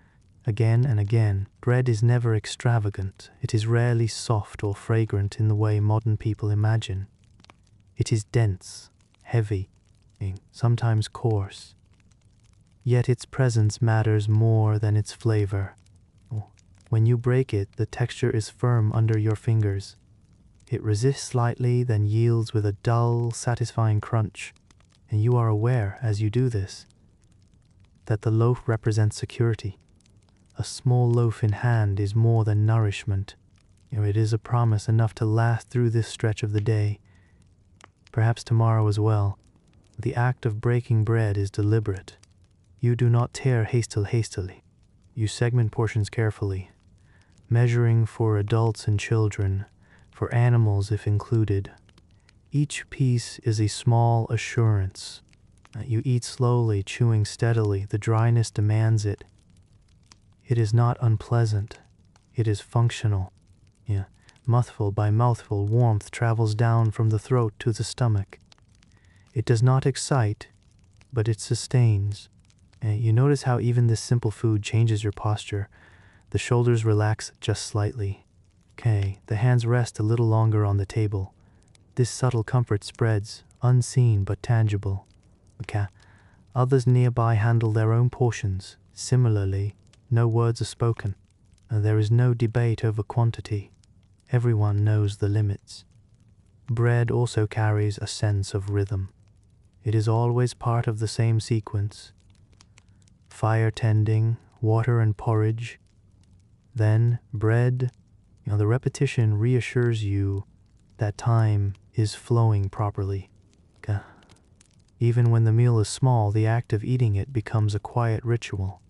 A: Again and again, bread is never extravagant. It is rarely soft or fragrant in the way modern people imagine. It is dense, heavy, sometimes coarse. Yet its presence matters more than its flavor. When you break it, the texture is firm under your fingers. It resists slightly, then yields with a dull, satisfying crunch. And you are aware, as you do this, that the loaf represents security. A small loaf in hand is more than nourishment. It is a promise enough to last through this stretch of the day, perhaps tomorrow as well. The act of breaking bread is deliberate. You do not tear hastily. You segment portions carefully, measuring for adults and children, for animals if included. Each piece is a small assurance. You eat slowly, chewing steadily. The dryness demands it. It is not unpleasant. It is functional. Mouthful by mouthful, warmth travels down from the throat to the stomach. It does not excite, but it sustains. You notice how even this simple food changes your posture. The shoulders relax just slightly. The hands rest a little longer on the table. This subtle comfort spreads, unseen but tangible. Others nearby handle their own portions. Similarly, no words are spoken. There is no debate over quantity. Everyone knows the limits. Bread also carries a sense of rhythm. It is always part of the same sequence. Fire tending, water and porridge, then bread. The repetition reassures you that time is flowing properly. Even when the meal is small, the act of eating it becomes a quiet ritual.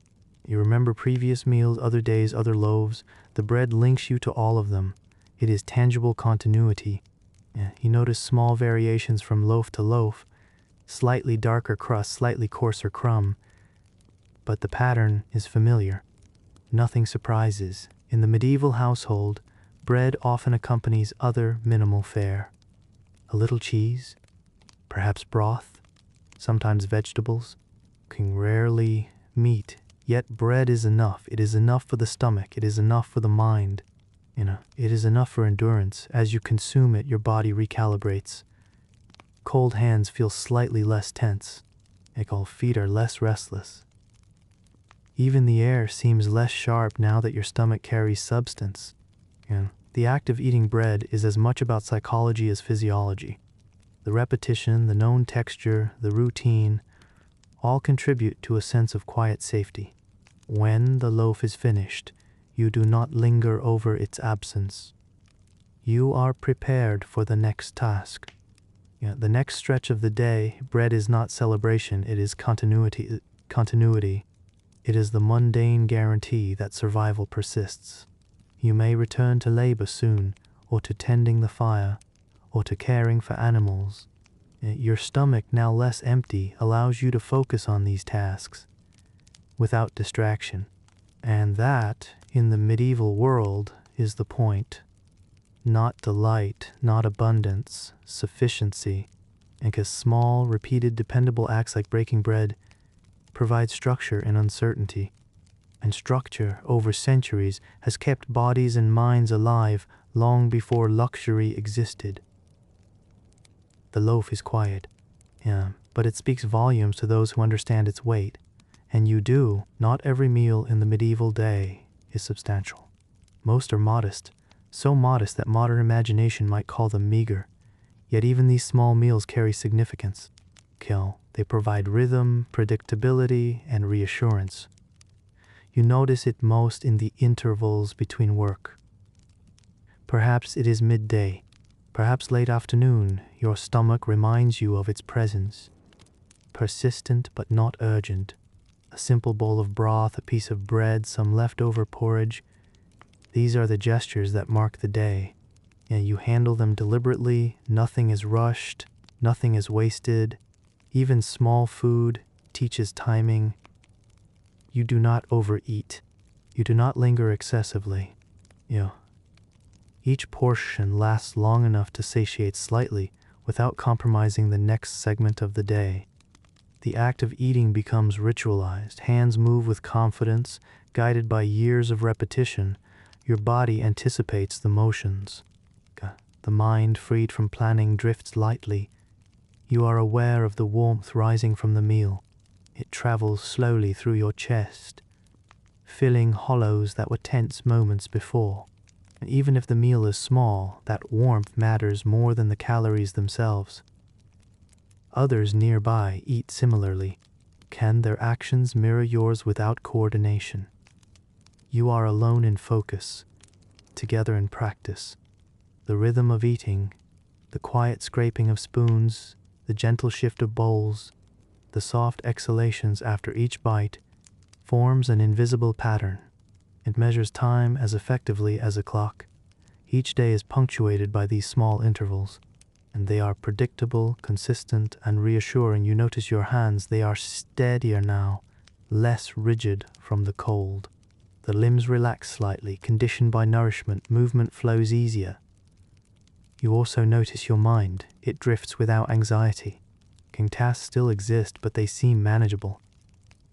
A: You remember previous meals, other days, other loaves. The bread links you to all of them. It is tangible continuity. You notice small variations from loaf to loaf, slightly darker crust, slightly coarser crumb, but the pattern is familiar. Nothing surprises. In the medieval household, bread often accompanies other minimal fare. A little cheese, perhaps broth, sometimes vegetables, rarely meat. Yet bread is enough. It is enough for the stomach. It is enough for the mind. It is enough for endurance. As you consume it, your body recalibrates. Cold hands feel slightly less tense. Feet are less restless. Even the air seems less sharp now that your stomach carries substance. The act of eating bread is as much about psychology as physiology. The repetition, the known texture, the routine, all contribute to a sense of quiet safety. When the loaf is finished, you do not linger over its absence. You are prepared for the next task. The next stretch of the day, bread is not celebration, it is continuity. It is the mundane guarantee that survival persists. You may return to labor soon, or to tending the fire, or to caring for animals. Your stomach, now less empty, allows you to focus on these tasks without distraction. And that, in the medieval world, is the point. Not delight, not abundance, sufficiency. Because small, repeated, dependable acts like breaking bread provide structure in uncertainty. And structure, over centuries, has kept bodies and minds alive long before luxury existed. The loaf is quiet, but it speaks volumes to those who understand its weight. And you do. Not every meal in the medieval day is substantial. Most are modest, so modest that modern imagination might call them meager. Yet even these small meals carry significance. They provide rhythm, predictability, and reassurance. You notice it most in the intervals between work. Perhaps it is midday, perhaps late afternoon. Your stomach reminds you of its presence. Persistent but not urgent. A simple bowl of broth, a piece of bread, some leftover porridge. These are the gestures that mark the day, and you handle them deliberately. Nothing is rushed, nothing is wasted. Even small food teaches timing. You do not overeat. You do not linger excessively. Each portion lasts long enough to satiate slightly without compromising the next segment of the day. The act of eating becomes ritualized. Hands move with confidence, guided by years of repetition. Your body anticipates the motions. The mind, freed from planning, drifts lightly. You are aware of the warmth rising from the meal. It travels slowly through your chest, filling hollows that were tense moments before. And even if the meal is small, that warmth matters more than the calories themselves. Others nearby eat similarly. Can their actions mirror yours without coordination? You are alone in focus, together in practice. The rhythm of eating, the quiet scraping of spoons, the gentle shift of bowls, the soft exhalations after each bite, forms an invisible pattern. It measures time as effectively as a clock. Each day is punctuated by these small intervals, and they are predictable, consistent, and reassuring. You notice your hands, they are steadier now, less rigid from the cold. The limbs relax slightly, conditioned by nourishment. Movement flows easier. You also notice your mind. It drifts without anxiety. Tasks still exist, but they seem manageable.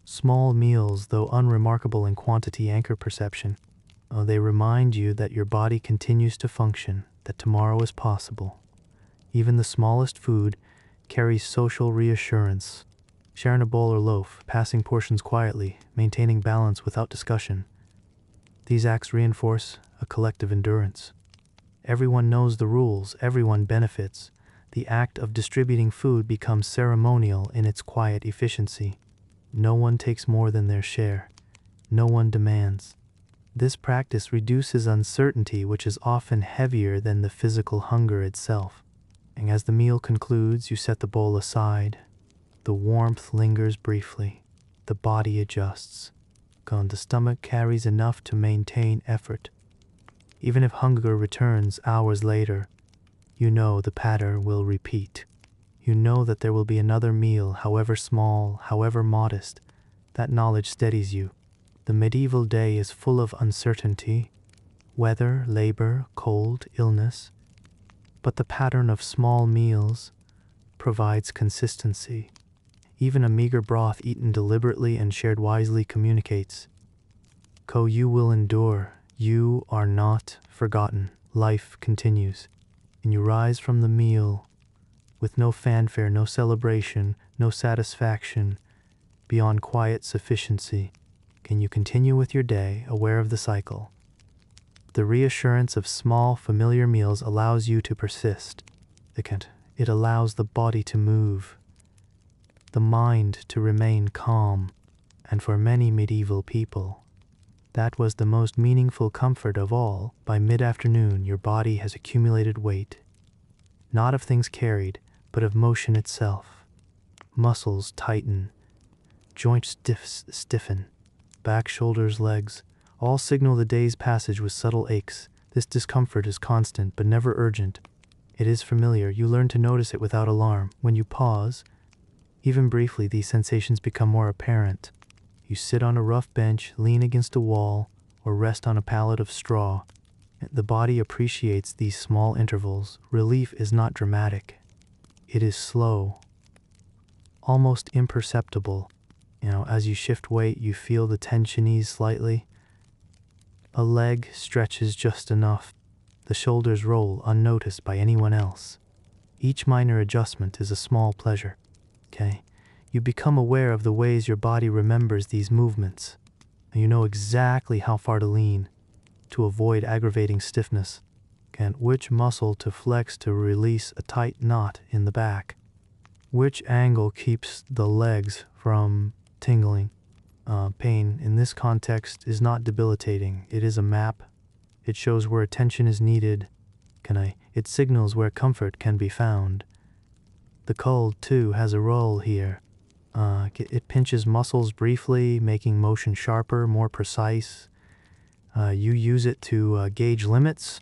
A: Small meals, though unremarkable in quantity, anchor perception. They remind you that your body continues to function, that tomorrow is possible. Even the smallest food carries social reassurance. Sharing a bowl or loaf, passing portions quietly, maintaining balance without discussion. These acts reinforce a collective endurance. Everyone knows the rules, everyone benefits. The act of distributing food becomes ceremonial in its quiet efficiency. No one takes more than their share. No one demands. This practice reduces uncertainty, which is often heavier than the physical hunger itself. And as the meal concludes, you set the bowl aside. The warmth lingers briefly. The body adjusts. The stomach carries enough to maintain effort. Even if hunger returns hours later, you know the pattern will repeat. You know that there will be another meal, however small, however modest. That knowledge steadies you. The medieval day is full of uncertainty, weather, labor, cold, illness. But the pattern of small meals provides consistency. Even a meager broth eaten deliberately and shared wisely communicates. You will endure. You are not forgotten. Life continues. And you rise from the meal with no fanfare, no celebration, no satisfaction, beyond quiet sufficiency. Can you continue with your day, aware of the cycle? The reassurance of small, familiar meals allows you to persist. It allows the body to move, the mind to remain calm, and for many medieval people, that was the most meaningful comfort of all. By mid-afternoon, your body has accumulated weight, not of things carried, but of motion itself. Muscles tighten, joints stiffen, back, shoulders, legs, all signal the day's passage with subtle aches. This discomfort is constant, but never urgent. It is familiar. You learn to notice it without alarm. When you pause, even briefly, these sensations become more apparent. You sit on a rough bench, lean against a wall, or rest on a pallet of straw. The body appreciates these small intervals. Relief is not dramatic. It is slow, almost imperceptible. As you shift weight, you feel the tension ease slightly. A leg stretches just enough. The shoulders roll unnoticed by anyone else. Each minor adjustment is a small pleasure. You become aware of the ways your body remembers these movements. and you know exactly how far to lean to avoid aggravating stiffness, and which muscle to flex to release a tight knot in the back, which angle keeps the legs from tingling. Pain in this context is not debilitating. It is a map. It shows where attention is needed. It signals where comfort can be found. The cold, too, has a role here. It pinches muscles briefly, making motion sharper, more precise. You use it to gauge limits.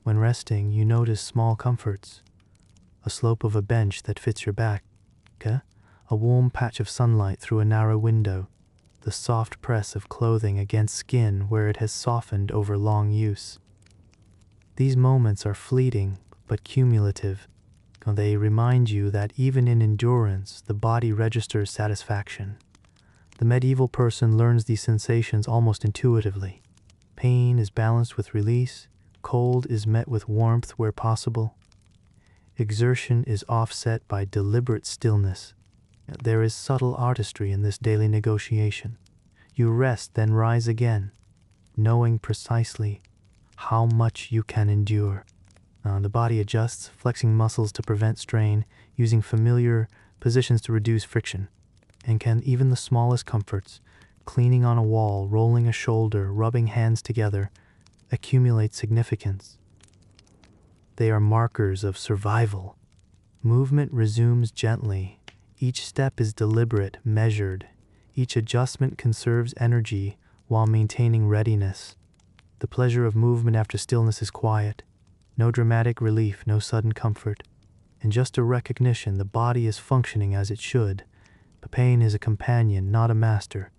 A: When resting, you notice small comforts. A slope of a bench that fits your back. A warm patch of sunlight through a narrow window. The soft press of clothing against skin where it has softened over long use. These moments are fleeting but cumulative. They remind you that even in endurance, the body registers satisfaction. The medieval person learns these sensations almost intuitively. Pain is balanced with release. Cold is met with warmth where possible. Exertion is offset by deliberate stillness. There is subtle artistry in this daily negotiation. You rest, then rise again, knowing precisely how much you can endure. The body adjusts, flexing muscles to prevent strain, using familiar positions to reduce friction. And can even the smallest comforts, cleaning on a wall, rolling a shoulder, rubbing hands together, accumulate significance. They are markers of survival. Movement resumes gently. Each step is deliberate, measured. Each adjustment conserves energy while maintaining readiness. The pleasure of movement after stillness is quiet. No dramatic relief, no sudden comfort, and just a recognition the body is functioning as it should. But pain is a companion, not a master.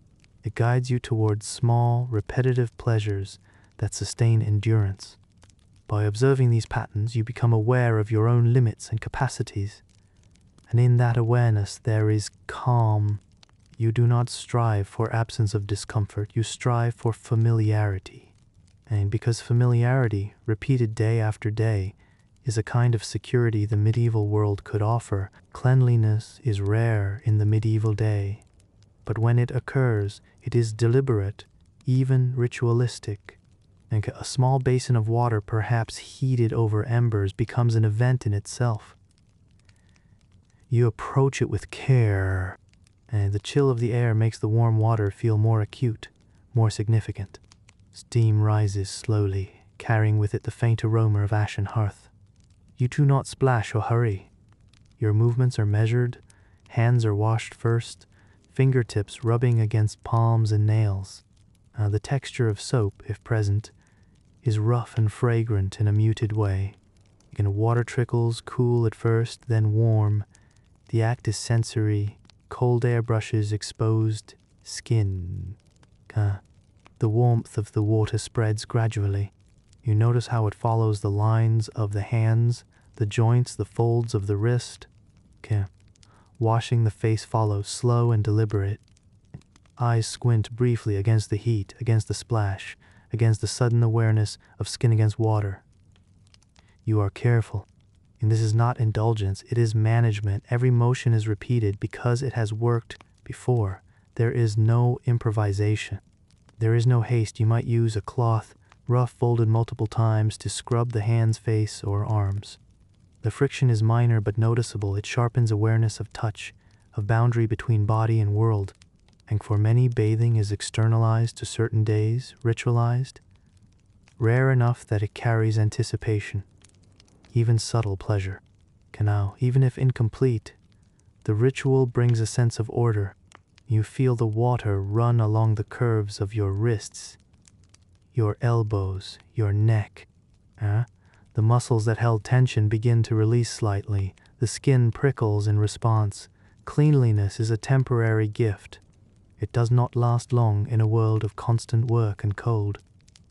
A: It guides you towards small, repetitive pleasures that sustain endurance. By observing these patterns, you become aware of your own limits and capacities. And in that awareness, there is calm. You do not strive for absence of discomfort. You strive for familiarity. And because familiarity, repeated day after day, is a kind of security the medieval world could offer, cleanliness is rare in the medieval day. But when it occurs, it is deliberate, even ritualistic. And a small basin of water, perhaps heated over embers, becomes an event in itself. You approach it with care, and the chill of the air makes the warm water feel more acute, more significant. Steam rises slowly, carrying with it the faint aroma of ashen hearth. You do not splash or hurry. Your movements are measured, hands are washed first, fingertips rubbing against palms and nails. The texture of soap, if present, is rough and fragrant in a muted way. Water trickles, cool at first, then warm. The act is sensory. Cold air brushes exposed skin. The warmth of the water spreads gradually. You notice how it follows the lines of the hands, the joints, the folds of the wrist. Washing the face follows, slow and deliberate. Eyes squint briefly against the heat, against the splash, against the sudden awareness of skin against water. You are careful. And this is not indulgence, it is management. Every motion is repeated because it has worked before. There is no improvisation. There is no haste. You might use a cloth, rough folded multiple times, to scrub the hands, face, or arms. The friction is minor but noticeable. It sharpens awareness of touch, of boundary between body and world. And for many, bathing is externalized to certain days, ritualized, rare enough that it carries anticipation, even subtle pleasure. Now, even if incomplete, the ritual brings a sense of order. You feel the water run along the curves of your wrists, your elbows, your neck. The muscles that held tension begin to release slightly. The skin prickles in response. Cleanliness is a temporary gift. It does not last long in a world of constant work and cold.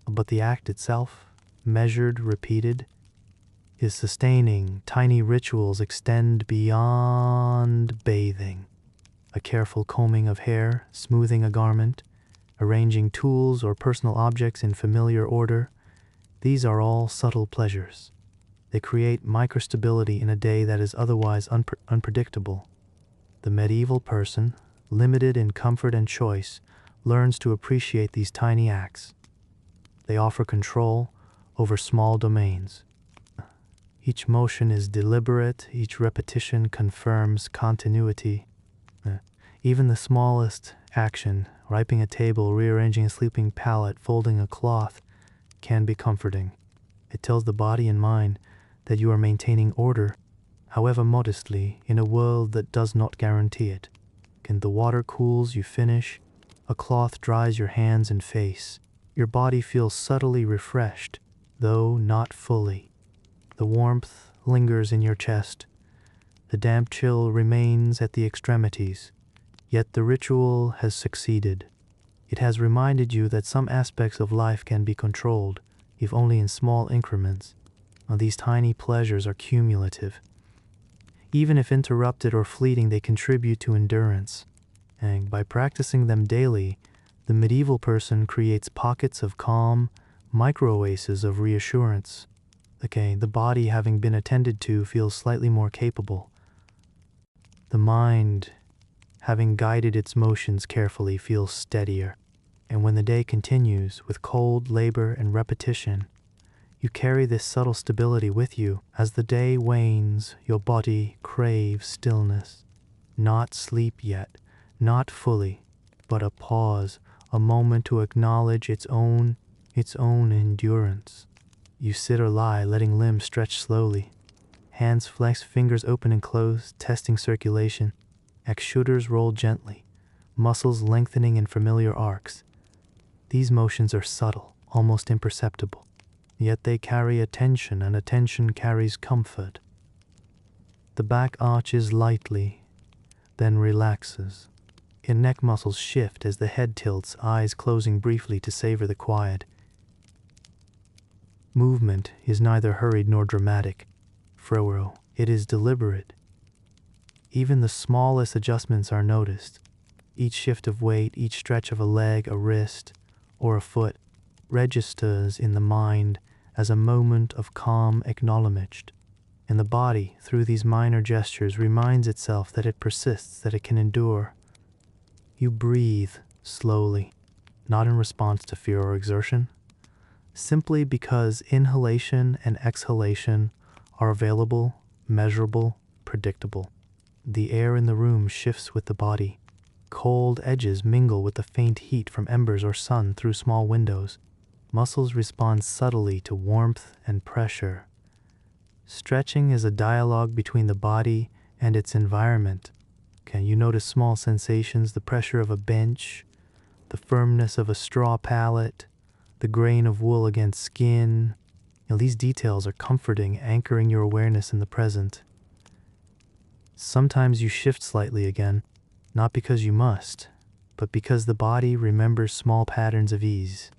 A: But the act itself, measured, repeated, is sustaining. Tiny rituals extend beyond bathing. A careful combing of hair, smoothing a garment, arranging tools or personal objects in familiar order. These are all subtle pleasures. They create microstability in a day that is otherwise unpredictable. The medieval person, limited in comfort and choice, learns to appreciate these tiny acts. They offer control over small domains. Each motion is deliberate, each repetition confirms continuity. Even the smallest action, wiping a table, rearranging a sleeping pallet, folding a cloth, can be comforting. It tells the body and mind that you are maintaining order, however modestly, in a world that does not guarantee it. And the water cools, you finish. A cloth dries your hands and face. Your body feels subtly refreshed, though not fully. The warmth lingers in your chest. The damp chill remains at the extremities. Yet the ritual has succeeded. It has reminded you that some aspects of life can be controlled, if only in small increments. These tiny pleasures are cumulative. Even if interrupted or fleeting, they contribute to endurance. And by practicing them daily, the medieval person creates pockets of calm, micro-oases of reassurance. The body, having been attended to, feels slightly more capable. The mind, having guided its motions carefully, feels steadier. And when the day continues with cold labor and repetition, you carry this subtle stability with you. As the day wanes, your body craves stillness. Not sleep yet, not fully, but a pause, a moment to acknowledge its own endurance. You sit or lie, letting limbs stretch slowly. Hands flex, fingers open and close, testing circulation. Shoulders roll gently, muscles lengthening in familiar arcs. These motions are subtle, almost imperceptible. Yet they carry attention, and attention carries comfort. The back arches lightly, then relaxes. Your neck muscles shift as the head tilts, eyes closing briefly to savor the quiet. Movement is neither hurried nor dramatic. It is deliberate. Even the smallest adjustments are noticed. Each shift of weight, each stretch of a leg, a wrist, or a foot registers in the mind as a moment of calm acknowledged. And the body, through these minor gestures, reminds itself that it persists, that it can endure. You breathe slowly, not in response to fear or exertion, simply because inhalation and exhalation are available, measurable, predictable. The air in the room shifts with the body. Cold edges mingle with the faint heat from embers or sun through small windows. Muscles respond subtly to warmth and pressure. Stretching is a dialogue between the body and its environment. You notice small sensations, the pressure of a bench, the firmness of a straw pallet, the grain of wool against skin. These details are comforting, anchoring your awareness in the present. Sometimes you shift slightly again, not because you must, but because the body remembers small patterns of ease.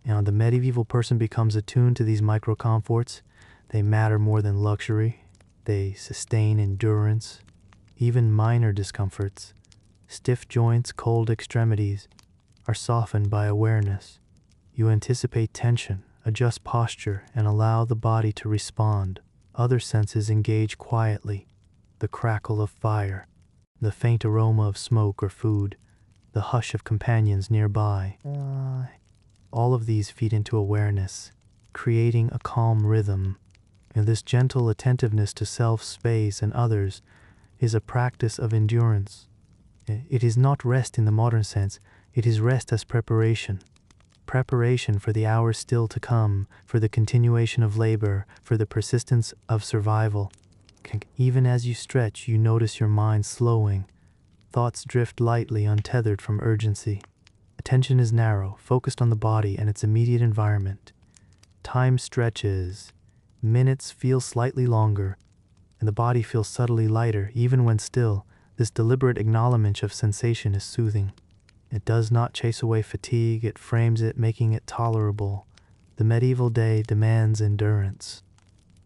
A: The medieval person becomes attuned to these micro-comforts. They matter more than luxury. They sustain endurance. Even minor discomforts, stiff joints, cold extremities, are softened by awareness. You anticipate tension, adjust posture, and allow the body to respond. Other senses engage quietly. The crackle of fire, the faint aroma of smoke or food, the hush of companions nearby. All of these feed into awareness, creating a calm rhythm. This gentle attentiveness to self, space, and others is a practice of endurance. It is not rest in the modern sense, it is rest as preparation. Preparation for the hours still to come, for the continuation of labor, for the persistence of survival. Even as you stretch, you notice your mind slowing. Thoughts drift lightly, untethered from urgency. Attention is narrow, focused on the body and its immediate environment. Time stretches. Minutes feel slightly longer, and the body feels subtly lighter, even when still. This deliberate acknowledgement of sensation is soothing. It does not chase away fatigue, it frames it, making it tolerable. The medieval day demands endurance.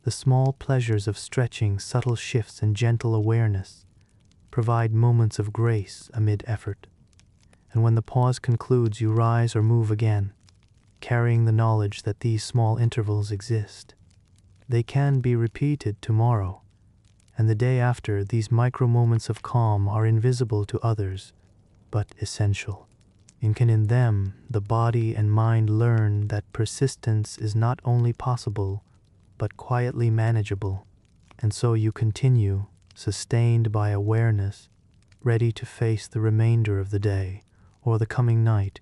A: The small pleasures of stretching, subtle shifts, and gentle awareness provide moments of grace amid effort. And when the pause concludes, you rise or move again, carrying the knowledge that these small intervals exist. They can be repeated tomorrow, and the day after. These micro moments of calm are invisible to others, but essential. And can in them the body and mind learn that persistence is not only possible, but quietly manageable. And so you continue, sustained by awareness, ready to face the remainder of the day or the coming night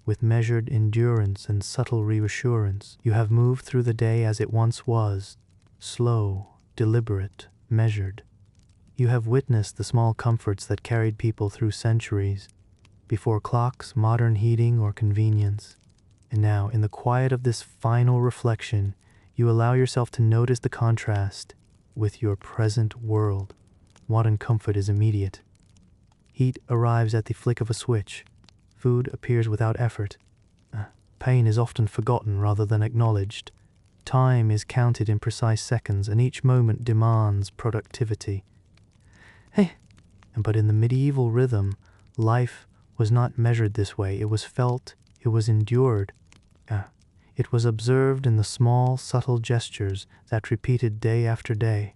A: with measured endurance and subtle reassurance. You have moved through the day as it once was, slow, deliberate, measured. You have witnessed the small comforts that carried people through centuries, before clocks, modern heating, or convenience. And now, in the quiet of this final reflection, you allow yourself to notice the contrast with your present world. Modern comfort is immediate. Heat arrives at the flick of a switch. Food appears without effort. Pain is often forgotten rather than acknowledged. Time is counted in precise seconds, and each moment demands productivity. But in the medieval rhythm, life was not measured this way. It was felt, it was endured. It was observed in the small, subtle gestures that repeated day after day.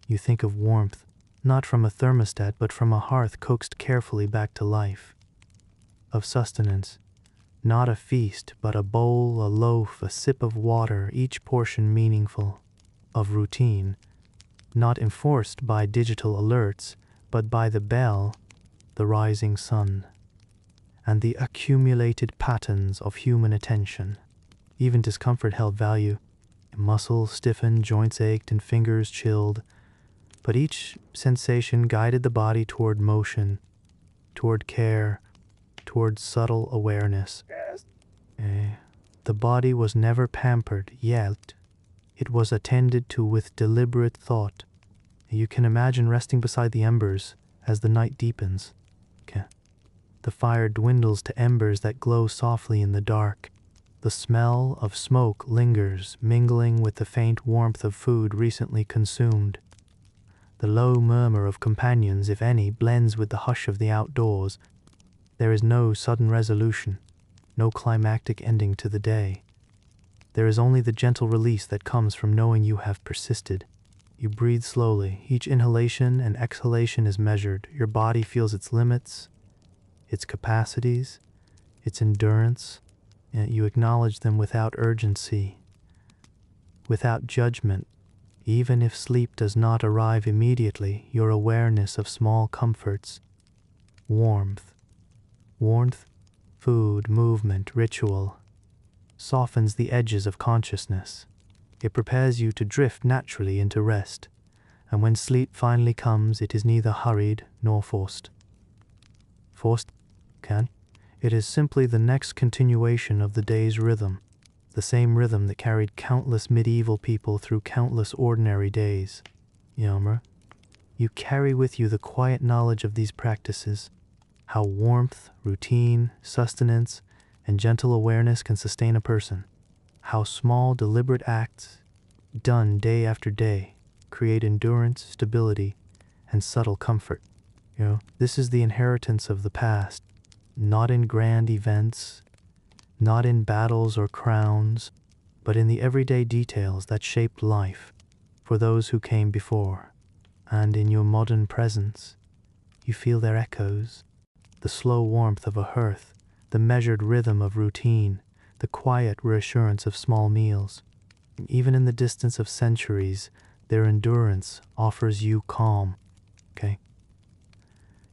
A: You think of warmth, not from a thermostat, but from a hearth coaxed carefully back to life. Of sustenance, not a feast, but a bowl, a loaf, a sip of water, each portion meaningful. Of routine, not enforced by digital alerts, but by the bell, the rising sun, and the accumulated patterns of human attention. Even discomfort held value. Muscles stiffened, joints ached, and fingers chilled. But each sensation guided the body toward motion, toward care, toward subtle awareness. The body was never pampered, yet it was attended to with deliberate thought. You can imagine resting beside the embers as the night deepens. The fire dwindles to embers that glow softly in the dark. The smell of smoke lingers, mingling with the faint warmth of food recently consumed. The low murmur of companions, if any, blends with the hush of the outdoors. There is no sudden resolution, no climactic ending to the day. There is only the gentle release that comes from knowing you have persisted. You breathe slowly. Each inhalation and exhalation is measured. Your body feels its limits, its capacities, its endurance. And you acknowledge them without urgency, without judgment. Even if sleep does not arrive immediately, your awareness of small comforts, warmth, food, movement, ritual, softens the edges of consciousness. It prepares you to drift naturally into rest, and when sleep finally comes, it is neither hurried nor forced. It is simply the next continuation of the day's rhythm, the same rhythm that carried countless medieval people through countless ordinary days. You carry with you the quiet knowledge of these practices, how warmth, routine, sustenance, and gentle awareness can sustain a person, how small, deliberate acts, done day after day, create endurance, stability, and subtle comfort. This is the inheritance of the past. Not in grand events, not in battles or crowns, but in the everyday details that shaped life for those who came before. And in your modern presence, you feel their echoes, the slow warmth of a hearth, the measured rhythm of routine, the quiet reassurance of small meals. Even in the distance of centuries, their endurance offers you calm.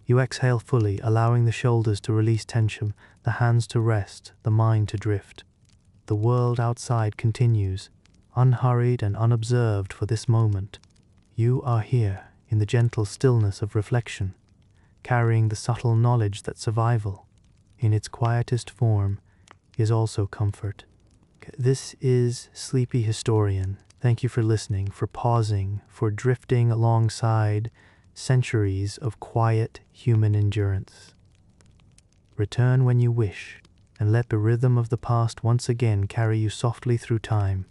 A: You exhale fully, allowing the shoulders to release tension, the hands to rest, the mind to drift. The world outside continues, unhurried and unobserved for this moment. You are here, in the gentle stillness of reflection, carrying the subtle knowledge that survival, in its quietest form, is also comfort. This is Sleepy Historian. Thank you for listening, for pausing, for drifting alongside centuries of quiet human endurance. Return when you wish, and let the rhythm of the past once again carry you softly through time.